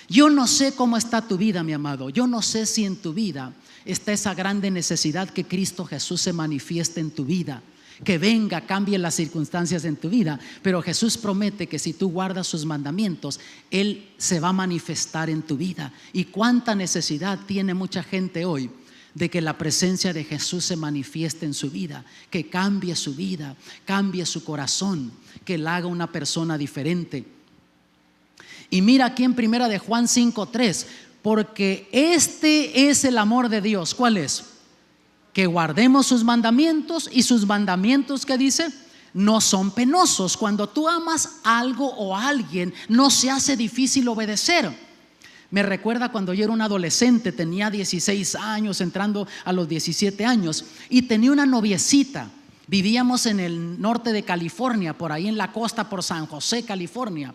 Yo no sé cómo está tu vida, mi amado. Yo no sé si en tu vida está esa grande necesidad que Cristo Jesús se manifieste en tu vida, que venga, cambie las circunstancias en tu vida. Pero Jesús promete que si tú guardas sus mandamientos, Él se va a manifestar en tu vida. Y cuánta necesidad tiene mucha gente hoy de que la presencia de Jesús se manifieste en su vida, que cambie su vida, cambie su corazón, que la haga una persona diferente. Y mira aquí en primera de Juan 5:3: porque este es el amor de Dios. ¿Cuál es? Que guardemos sus mandamientos, y sus mandamientos, ¿qué dice? No son penosos. Cuando tú amas algo o a alguien, no se hace difícil obedecer. Me recuerda cuando yo era un adolescente, tenía 16 años, entrando a los 17 años, y tenía una noviecita. Vivíamos en el norte de California, por ahí en la costa, por San José, California.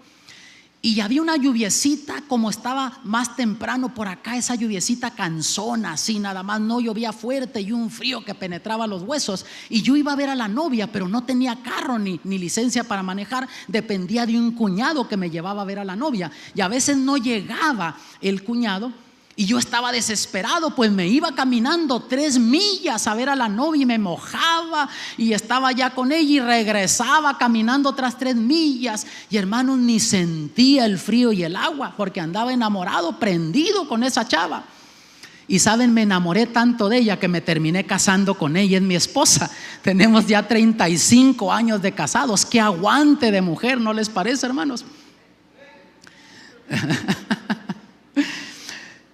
y había una lluviecita, como estaba más temprano por acá, esa lluviecita cansona, así nada más, no llovía fuerte y un frío que penetraba los huesos. Y yo iba a ver a la novia, pero no tenía carro ni licencia para manejar, dependía de un cuñado que me llevaba a ver a la novia, y a veces no llegaba el cuñado. Y yo estaba desesperado, pues me iba caminando 3 millas a ver a la novia y me mojaba y estaba ya con ella y regresaba caminando otras 3 millas. Y hermanos, ni sentía el frío y el agua porque andaba enamorado, prendido con esa chava. Y saben, me enamoré tanto de ella que me terminé casando con ella, es mi esposa. Tenemos ya 35 años de casados. Qué aguante de mujer, ¿no les parece, hermanos?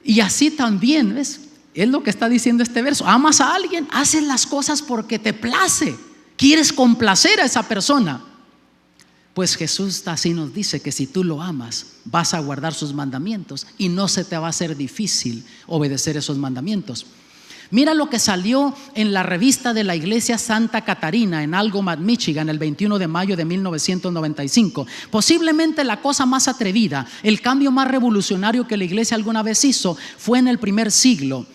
Y así también, ¿ves? Es lo que está diciendo este verso. Amas a alguien, haces las cosas porque te place, quieres complacer a esa persona. Pues Jesús así nos dice que si tú lo amas, vas a guardar sus mandamientos y no se te va a hacer difícil obedecer esos mandamientos. Mira lo que salió en la revista de la Iglesia Santa Catarina en Algomat, Michigan, el 21 de mayo de 1995. Posiblemente la cosa más atrevida, el cambio más revolucionario que la iglesia alguna vez hizo fue en el primer siglo.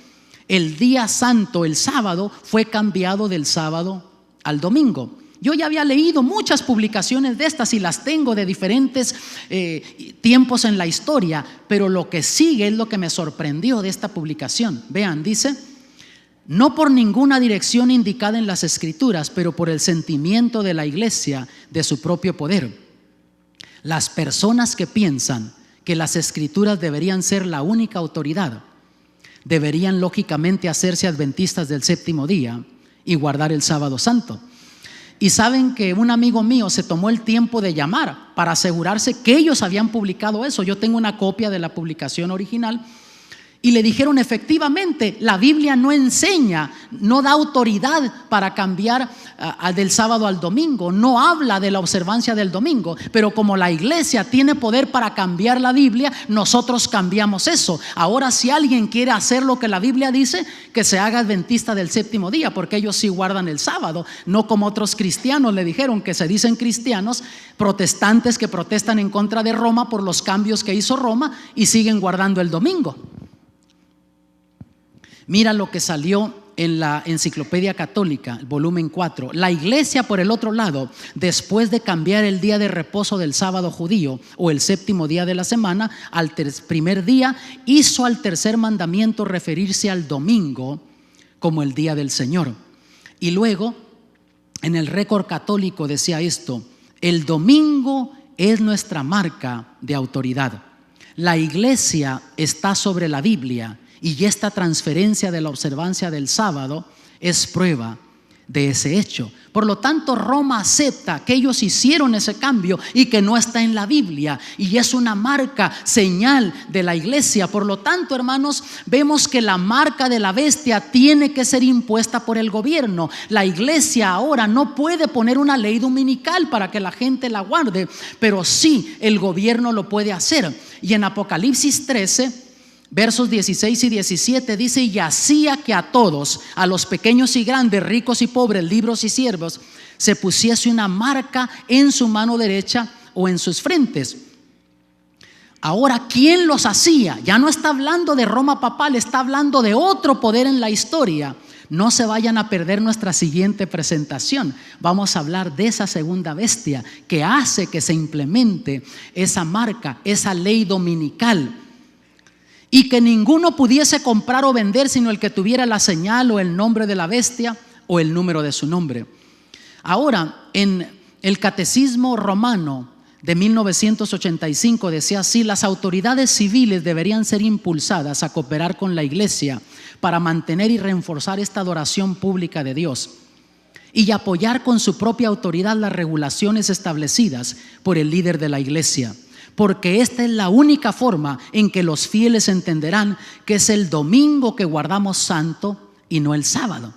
El día santo, el sábado, fue cambiado del sábado al domingo. Yo ya había leído muchas publicaciones de estas y las tengo de diferentes tiempos en la historia, pero lo que sigue es lo que me sorprendió de esta publicación. Vean, dice: no por ninguna dirección indicada en las Escrituras, pero por el sentimiento de la iglesia de su propio poder. Las personas que piensan que las Escrituras deberían ser la única autoridad, deberían lógicamente hacerse adventistas del séptimo día y guardar el sábado santo. Y saben que un amigo mío se tomó el tiempo de llamar para asegurarse que ellos habían publicado eso. Yo tengo una copia de la publicación original. Y le dijeron: efectivamente, la Biblia no enseña, no da autoridad para cambiar del sábado al domingo, no habla de la observancia del domingo, pero como la iglesia tiene poder para cambiar la Biblia, nosotros cambiamos eso. Ahora, si alguien quiere hacer lo que la Biblia dice, que se haga adventista del séptimo día, porque ellos sí guardan el sábado, no como otros cristianos le dijeron, que se dicen cristianos, protestantes que protestan en contra de Roma por los cambios que hizo Roma y siguen guardando el domingo. Mira lo que salió en la Enciclopedia Católica, el volumen 4. La iglesia, por el otro lado, después de cambiar el día de reposo del sábado judío o el séptimo día de la semana al primer día, hizo al tercer mandamiento referirse al domingo como el día del Señor. Y luego, en el Récord Católico decía esto: el domingo es nuestra marca de autoridad. La iglesia está sobre la Biblia, y esta transferencia de la observancia del sábado es prueba de ese hecho. Por lo tanto, Roma acepta que ellos hicieron ese cambio y que no está en la Biblia, y es una marca, señal de la iglesia. Por lo tanto, hermanos, vemos que la marca de la bestia tiene que ser impuesta por el gobierno. La iglesia ahora no puede poner una ley dominical para que la gente la guarde, pero sí el gobierno lo puede hacer. Y en Apocalipsis 13, versos 16 y 17 dice: y hacía que a todos, a los pequeños y grandes, ricos y pobres, libres y siervos, se pusiese una marca en su mano derecha o en sus frentes. Ahora, ¿quién los hacía? Ya no está hablando de Roma papal, está hablando de otro poder en la historia. No se vayan a perder nuestra siguiente presentación. Vamos a hablar de esa segunda bestia que hace que se implemente esa marca, esa ley dominical, y que ninguno pudiese comprar o vender sino el que tuviera la señal o el nombre de la bestia o el número de su nombre. Ahora, en el Catecismo Romano de 1985 decía así: las autoridades civiles deberían ser impulsadas a cooperar con la iglesia para mantener y reforzar esta adoración pública de Dios y apoyar con su propia autoridad las regulaciones establecidas por el líder de la iglesia, porque esta es la única forma en que los fieles entenderán que es el domingo que guardamos santo y no el sábado.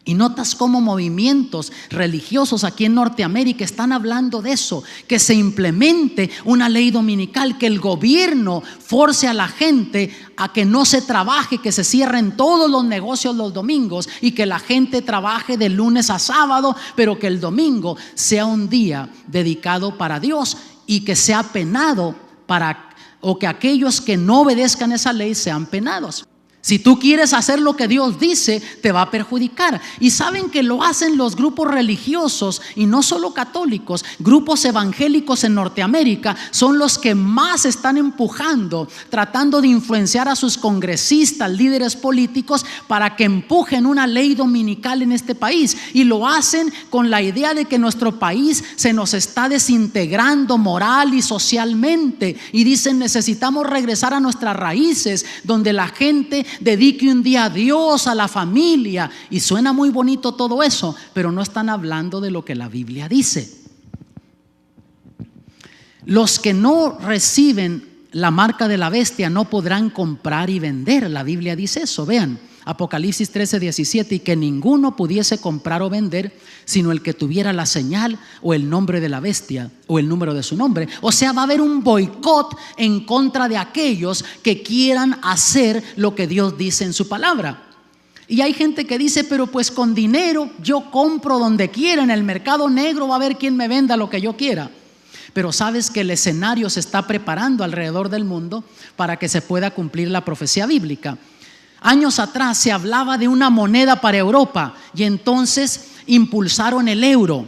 Y notas cómo movimientos religiosos aquí en Norteamérica están hablando de eso, que se implemente una ley dominical, que el gobierno force a la gente a que no se trabaje, que se cierren todos los negocios los domingos y que la gente trabaje de lunes a sábado, pero que el domingo sea un día dedicado para Dios. y que sea penado o que aquellos que no obedezcan esa ley sean penados. Si tú quieres hacer lo que Dios dice, te va a perjudicar. Y saben que lo hacen los grupos religiosos, y no solo católicos, grupos evangélicos en Norteamérica son los que más están empujando, tratando de influenciar a sus congresistas, líderes políticos, para que empujen una ley dominical en este país. Y lo hacen con la idea de que nuestro país se nos está desintegrando moral y socialmente. Y dicen, necesitamos regresar a nuestras raíces, donde la gente dedique un día a Dios, a la familia. Y suena muy bonito todo eso, pero no están hablando de lo que la Biblia dice. Los que no reciben la marca de la bestia no podrán comprar y vender. La Biblia dice eso. Vean, Apocalipsis 13:17, y que ninguno pudiese comprar o vender sino el que tuviera la señal o el nombre de la bestia o el número de su nombre. O sea, va a haber un boicot en contra de aquellos que quieran hacer lo que Dios dice en su palabra. Y hay gente que dice, pero pues con dinero yo compro donde quiera, en el mercado negro va a haber quien me venda lo que yo quiera. Pero sabes que el escenario se está preparando alrededor del mundo para que se pueda cumplir la profecía bíblica. Años atrás se hablaba de una moneda para Europa y entonces impulsaron el euro.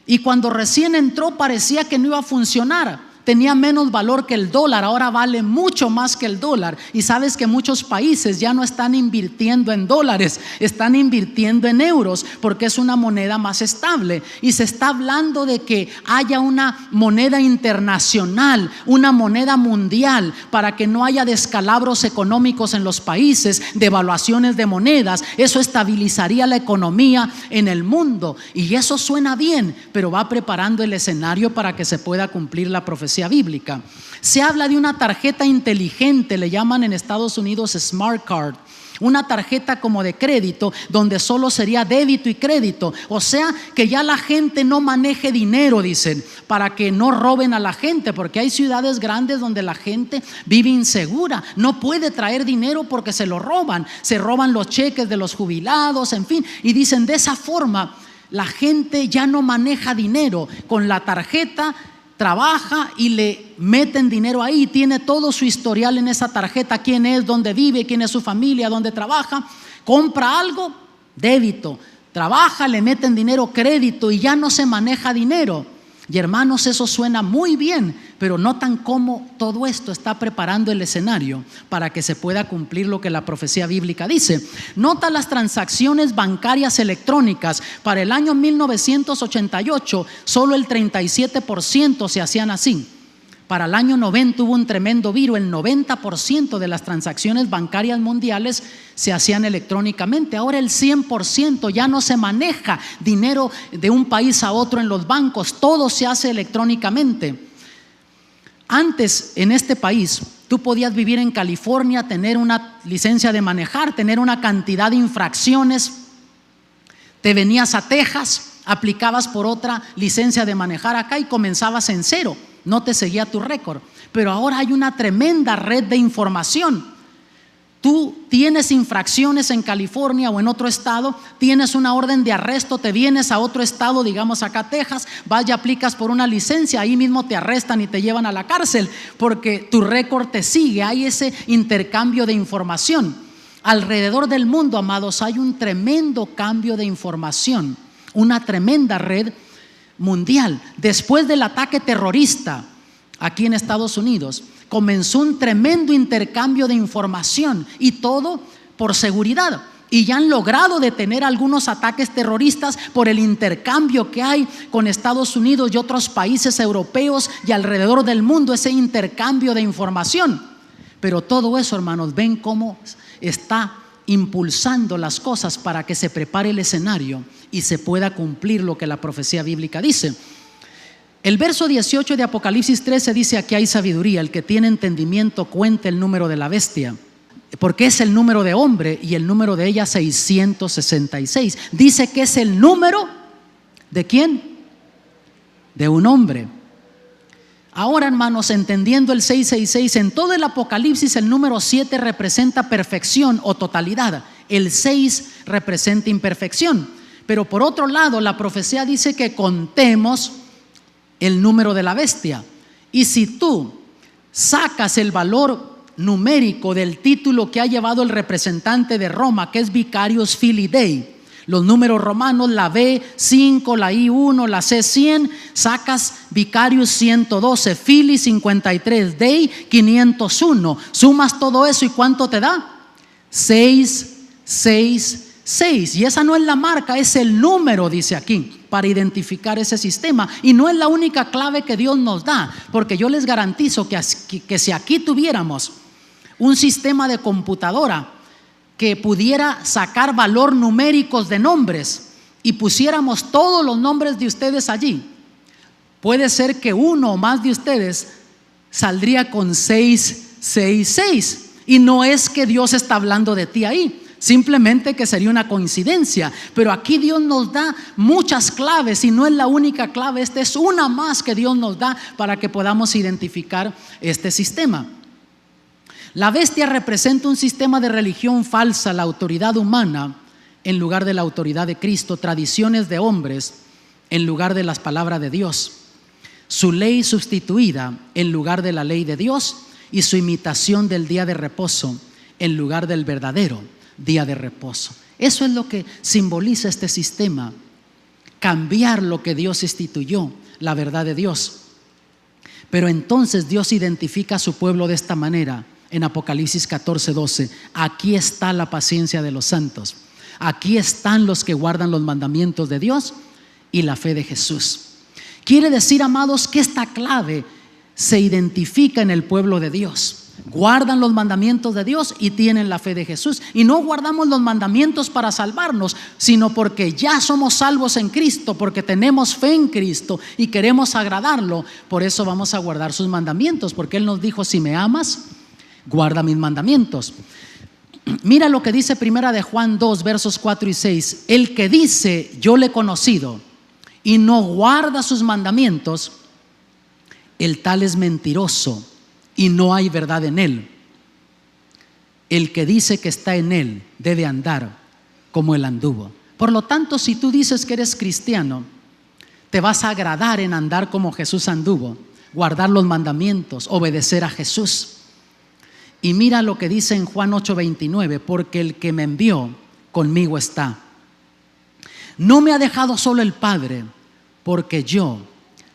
Y cuando recién entró parecía que no iba a funcionar. Tenía menos valor que el dólar, ahora vale mucho más que el dólar. Y sabes que muchos países ya no están invirtiendo en dólares, están invirtiendo en euros porque es una moneda más estable. Y se está hablando de que haya una moneda internacional, una moneda mundial, para que no haya descalabros económicos en los países, devaluaciones de monedas. Eso estabilizaría la economía en el mundo. Y eso suena bien, pero va preparando el escenario para que se pueda cumplir la profecía bíblica. Se habla de una tarjeta inteligente, le llaman en Estados Unidos Smart Card, una tarjeta como de crédito donde solo sería débito y crédito. O sea, que ya la gente no maneje dinero, dicen, para que no roben a la gente, porque hay ciudades grandes donde la gente vive insegura, no puede traer dinero porque se lo roban, se roban los cheques de los jubilados, en fin. Y dicen, de esa forma la gente ya no maneja dinero. Con la tarjeta trabaja y le meten dinero ahí, tiene todo su historial en esa tarjeta, quién es, dónde vive, quién es su familia, dónde trabaja. Compra algo, débito, trabaja, le meten dinero, crédito, y ya no se maneja dinero. Y hermanos, eso suena muy bien, pero notan cómo todo esto está preparando el escenario para que se pueda cumplir lo que la profecía bíblica dice. Nota las transacciones bancarias electrónicas. Para el año 1988 solo el 37% se hacían así. Para el año 90 hubo un tremendo virus. El 90% de las transacciones bancarias mundiales se hacían electrónicamente. Ahora el 100% ya no se maneja dinero de un país a otro en los bancos. Todo se hace electrónicamente. Antes, en este país, tú podías vivir en California, tener una licencia de manejar, tener una cantidad de infracciones. Te venías a Texas, aplicabas por otra licencia de manejar acá y comenzabas en cero. No te seguía tu récord. Pero ahora hay una tremenda red de información. Tú tienes infracciones en California o en otro estado, tienes una orden de arresto, te vienes a otro estado, digamos acá Texas, vas y aplicas por una licencia, ahí mismo te arrestan y te llevan a la cárcel porque tu récord te sigue. Hay ese intercambio de información. Alrededor del mundo, amados, hay un tremendo cambio de información, una tremenda red mundial. Después del ataque terrorista aquí en Estados Unidos, comenzó un tremendo intercambio de información, y todo por seguridad. Y ya han logrado detener algunos ataques terroristas por el intercambio que hay con Estados Unidos y otros países europeos y alrededor del mundo, ese intercambio de información. Pero todo eso, hermanos, ven cómo está impulsando las cosas para que se prepare el escenario y se pueda cumplir lo que la profecía bíblica dice. El verso 18 de Apocalipsis 13 dice: aquí hay sabiduría, el que tiene entendimiento cuente el número de la bestia, porque es el número de hombre y el número de ella 666. Dice que es el número ¿de quién? De un hombre. Ahora, hermanos, entendiendo el 666, en todo el Apocalipsis el número 7 representa perfección o totalidad, el 6 representa imperfección. Pero por otro lado, la profecía dice que contemos el número de la bestia. Y si tú sacas el valor numérico del título que ha llevado el representante de Roma, que es Vicarius Filii Dei, los números romanos, la B5, la I1, la C100, sacas Vicarius 112, Filii 53, Dei 501, sumas todo eso y ¿cuánto te da? 666. Y esa no es la marca, es el número, dice aquí, para identificar ese sistema. Y no es la única clave que Dios nos da, porque yo les garantizo que si aquí tuviéramos un sistema de computadora que pudiera sacar valor numéricos de nombres y pusiéramos todos los nombres de ustedes allí, puede ser que uno o más de ustedes saldría con 666. Y no es que Dios está hablando de ti ahí, simplemente que sería una coincidencia. Pero aquí Dios nos da muchas claves y no es la única clave. Esta es una más que Dios nos da para que podamos identificar este sistema. La bestia representa un sistema de religión falsa, la autoridad humana en lugar de la autoridad de Cristo, tradiciones de hombres en lugar de las palabras de Dios, su ley sustituida en lugar de la ley de Dios y su imitación del día de reposo en lugar del verdadero día de reposo. Eso es lo que simboliza este sistema, cambiar lo que Dios instituyó, la verdad de Dios. Pero entonces Dios identifica a su pueblo de esta manera. En Apocalipsis 14:12, aquí está la paciencia de los santos, aquí están los que guardan los mandamientos de Dios y la fe de Jesús. Quiere decir, amados, que esta clave se identifica en el pueblo de Dios. Guardan los mandamientos de Dios y tienen la fe de Jesús. Y no guardamos los mandamientos para salvarnos, sino porque ya somos salvos en Cristo, porque tenemos fe en Cristo y queremos agradarlo. Por eso vamos a guardar sus mandamientos, porque Él nos dijo: si me amas, guarda mis mandamientos. Mira lo que dice Primera de Juan 2, versos 4 y 6. El que dice: yo le he conocido, y no guarda sus mandamientos, el tal es mentiroso y no hay verdad en él. El que dice que está en él debe andar como él anduvo. Por lo tanto, si tú dices que eres cristiano, te vas a agradar en andar como Jesús anduvo, guardar los mandamientos, obedecer a Jesús. Y mira lo que dice en Juan 8:29, porque el que me envió conmigo está. No me ha dejado solo el Padre, porque yo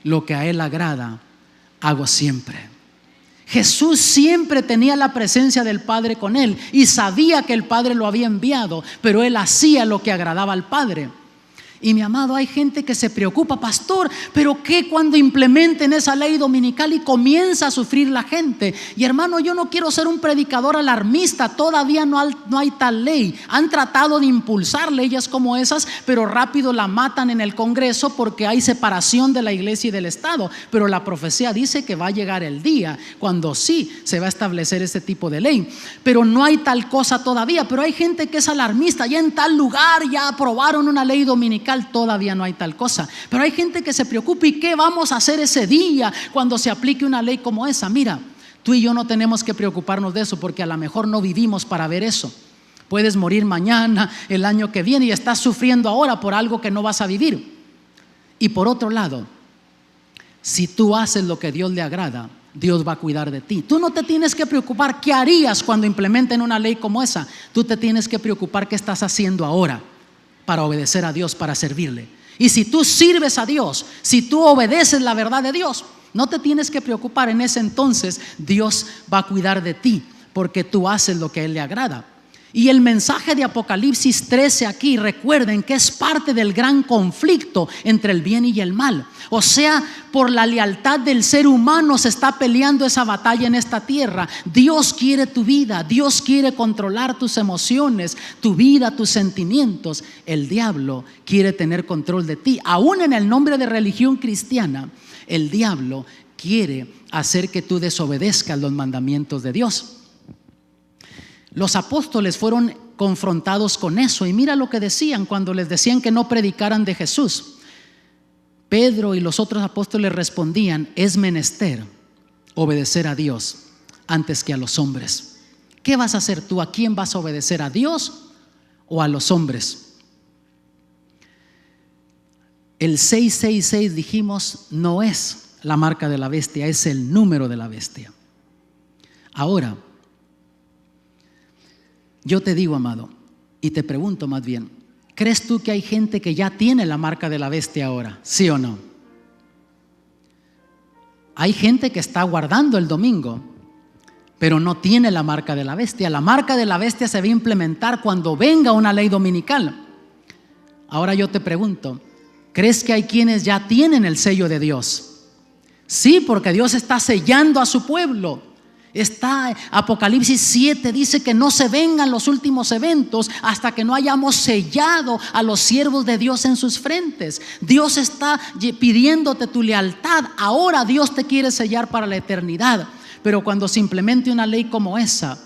lo que a Él agrada hago siempre. Jesús siempre tenía la presencia del Padre con Él y sabía que el Padre lo había enviado, pero Él hacía lo que agradaba al Padre. Y mi amado, hay gente que se preocupa: pastor, pero ¿qué cuando implementen esa ley dominical y comienza a sufrir la gente? Y hermano, yo no quiero ser un predicador alarmista, todavía no hay tal ley. Han tratado de impulsar leyes como esas, pero rápido la matan en el Congreso porque hay separación de la iglesia y del Estado. Pero la profecía dice que va a llegar el día cuando sí se va a establecer este tipo de ley. Pero no hay tal cosa todavía. Pero hay gente que es alarmista: ya en tal lugar ya aprobaron una ley dominical. Todavía no hay tal cosa. Pero hay gente que se preocupa: ¿y qué vamos a hacer ese día cuando se aplique una ley como esa? Mira, tú y yo no tenemos que preocuparnos de eso, porque a lo mejor no vivimos para ver eso. Puedes morir mañana, el año que viene, y estás sufriendo ahora por algo que no vas a vivir. Y por otro lado, si tú haces lo que Dios le agrada, Dios va a cuidar de ti. Tú no te tienes que preocupar qué harías cuando implementen una ley como esa. Tú te tienes que preocupar qué estás haciendo ahora para obedecer a Dios, para servirle. Y si tú sirves a Dios, si tú obedeces la verdad de Dios, no te tienes que preocupar. En ese entonces Dios va a cuidar de ti, porque tú haces lo que a Él le agrada. Y el mensaje de Apocalipsis 13 aquí, recuerden que es parte del gran conflicto entre el bien y el mal. O sea, por la lealtad del ser humano se está peleando esa batalla en esta tierra. Dios quiere tu vida, Dios quiere controlar tus emociones, tu vida, tus sentimientos. El diablo quiere tener control de ti. Aún en el nombre de religión cristiana, el diablo quiere hacer que tú desobedezcas los mandamientos de Dios. Los apóstoles fueron confrontados con eso, y mira lo que decían cuando les decían que no predicaran de Jesús. Pedro y los otros apóstoles respondían: es menester obedecer a Dios antes que a los hombres. ¿Qué vas a hacer tú? ¿A quién vas a obedecer? ¿A Dios o a los hombres? El 666, dijimos, no es la marca de la bestia, es el número de la bestia. Ahora, yo te digo, amado, y te pregunto más bien, ¿crees tú que hay gente que ya tiene la marca de la bestia ahora? ¿Sí o no? Hay gente que está guardando el domingo, pero no tiene la marca de la bestia. La marca de la bestia se va a implementar cuando venga una ley dominical. Ahora yo te pregunto, ¿crees que hay quienes ya tienen el sello de Dios? Sí, porque Dios está sellando a su pueblo. Apocalipsis 7 dice que no se vengan los últimos eventos hasta que no hayamos sellado a los siervos de Dios en sus frentes. Dios está pidiéndote tu lealtad. Ahora Dios te quiere sellar para la eternidad. Pero cuando se implemente una ley como esa,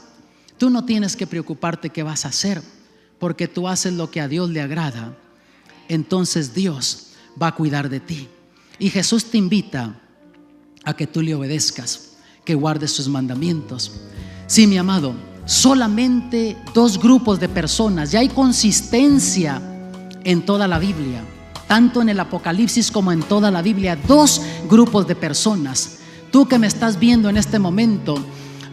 tú no tienes que preocuparte qué vas a hacer, porque tú haces lo que a Dios le agrada. Entonces Dios va a cuidar de ti. Y Jesús te invita a que tú le obedezcas, que guardes sus mandamientos. Sí, mi amado, solamente 2 grupos de personas. Ya hay consistencia en toda la Biblia, tanto en el Apocalipsis como en toda la Biblia. 2 grupos de personas. Tú que me estás viendo en este momento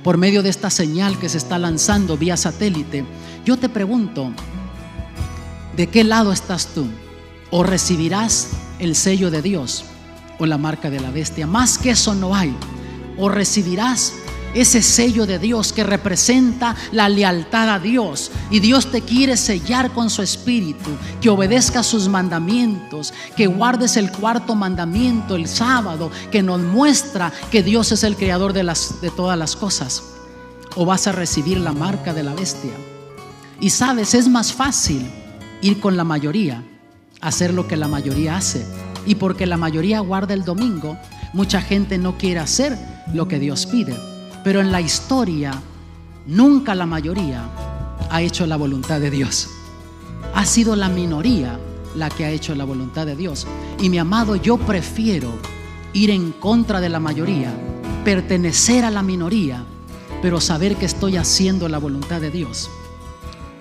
por medio de esta señal que se está lanzando vía satélite, yo te pregunto, ¿de qué lado estás tú? ¿O recibirás el sello de Dios o la marca de la bestia? Más que eso no hay. O recibirás ese sello de Dios que representa la lealtad a Dios, y Dios te quiere sellar con su espíritu, que obedezcas sus mandamientos, que guardes el 4º mandamiento, el sábado, que nos muestra que Dios es el creador de todas las cosas. O vas a recibir la marca de la bestia. Y sabes, es más fácil ir con la mayoría, hacer lo que la mayoría hace, y porque la mayoría guarda el domingo, mucha gente no quiere hacer lo que Dios pide. Pero en la historia, nunca la mayoría ha hecho la voluntad de Dios. Ha sido la minoría la que ha hecho la voluntad de Dios. Y mi amado, yo prefiero ir en contra de la mayoría, pertenecer a la minoría, pero saber que estoy haciendo la voluntad de Dios,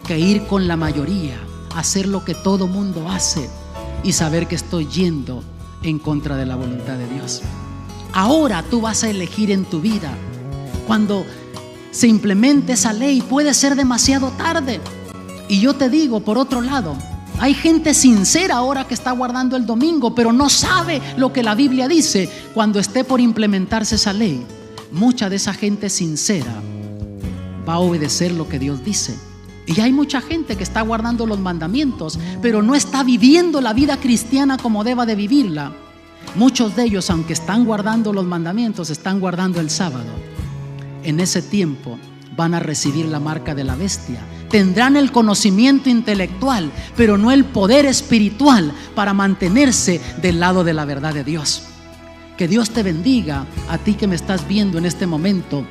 que ir con la mayoría, hacer lo que todo mundo hace y saber que estoy yendo en contra de la voluntad de Dios. Ahora tú vas a elegir en tu vida. Cuando se implemente esa ley, puede ser demasiado tarde. Y yo te digo, por otro lado, hay gente sincera ahora que está guardando el domingo, pero no sabe lo que la Biblia dice. Cuando esté por implementarse esa ley, mucha de esa gente sincera va a obedecer lo que Dios dice. Y hay mucha gente que está guardando los mandamientos, pero no está viviendo la vida cristiana como deba de vivirla. Muchos de ellos, aunque están guardando los mandamientos, están guardando el sábado. En ese tiempo van a recibir la marca de la bestia. Tendrán el conocimiento intelectual, pero no el poder espiritual para mantenerse del lado de la verdad de Dios. Que Dios te bendiga a ti que me estás viendo en este momento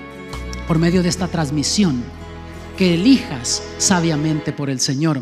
por medio de esta transmisión. Que elijas sabiamente por el Señor.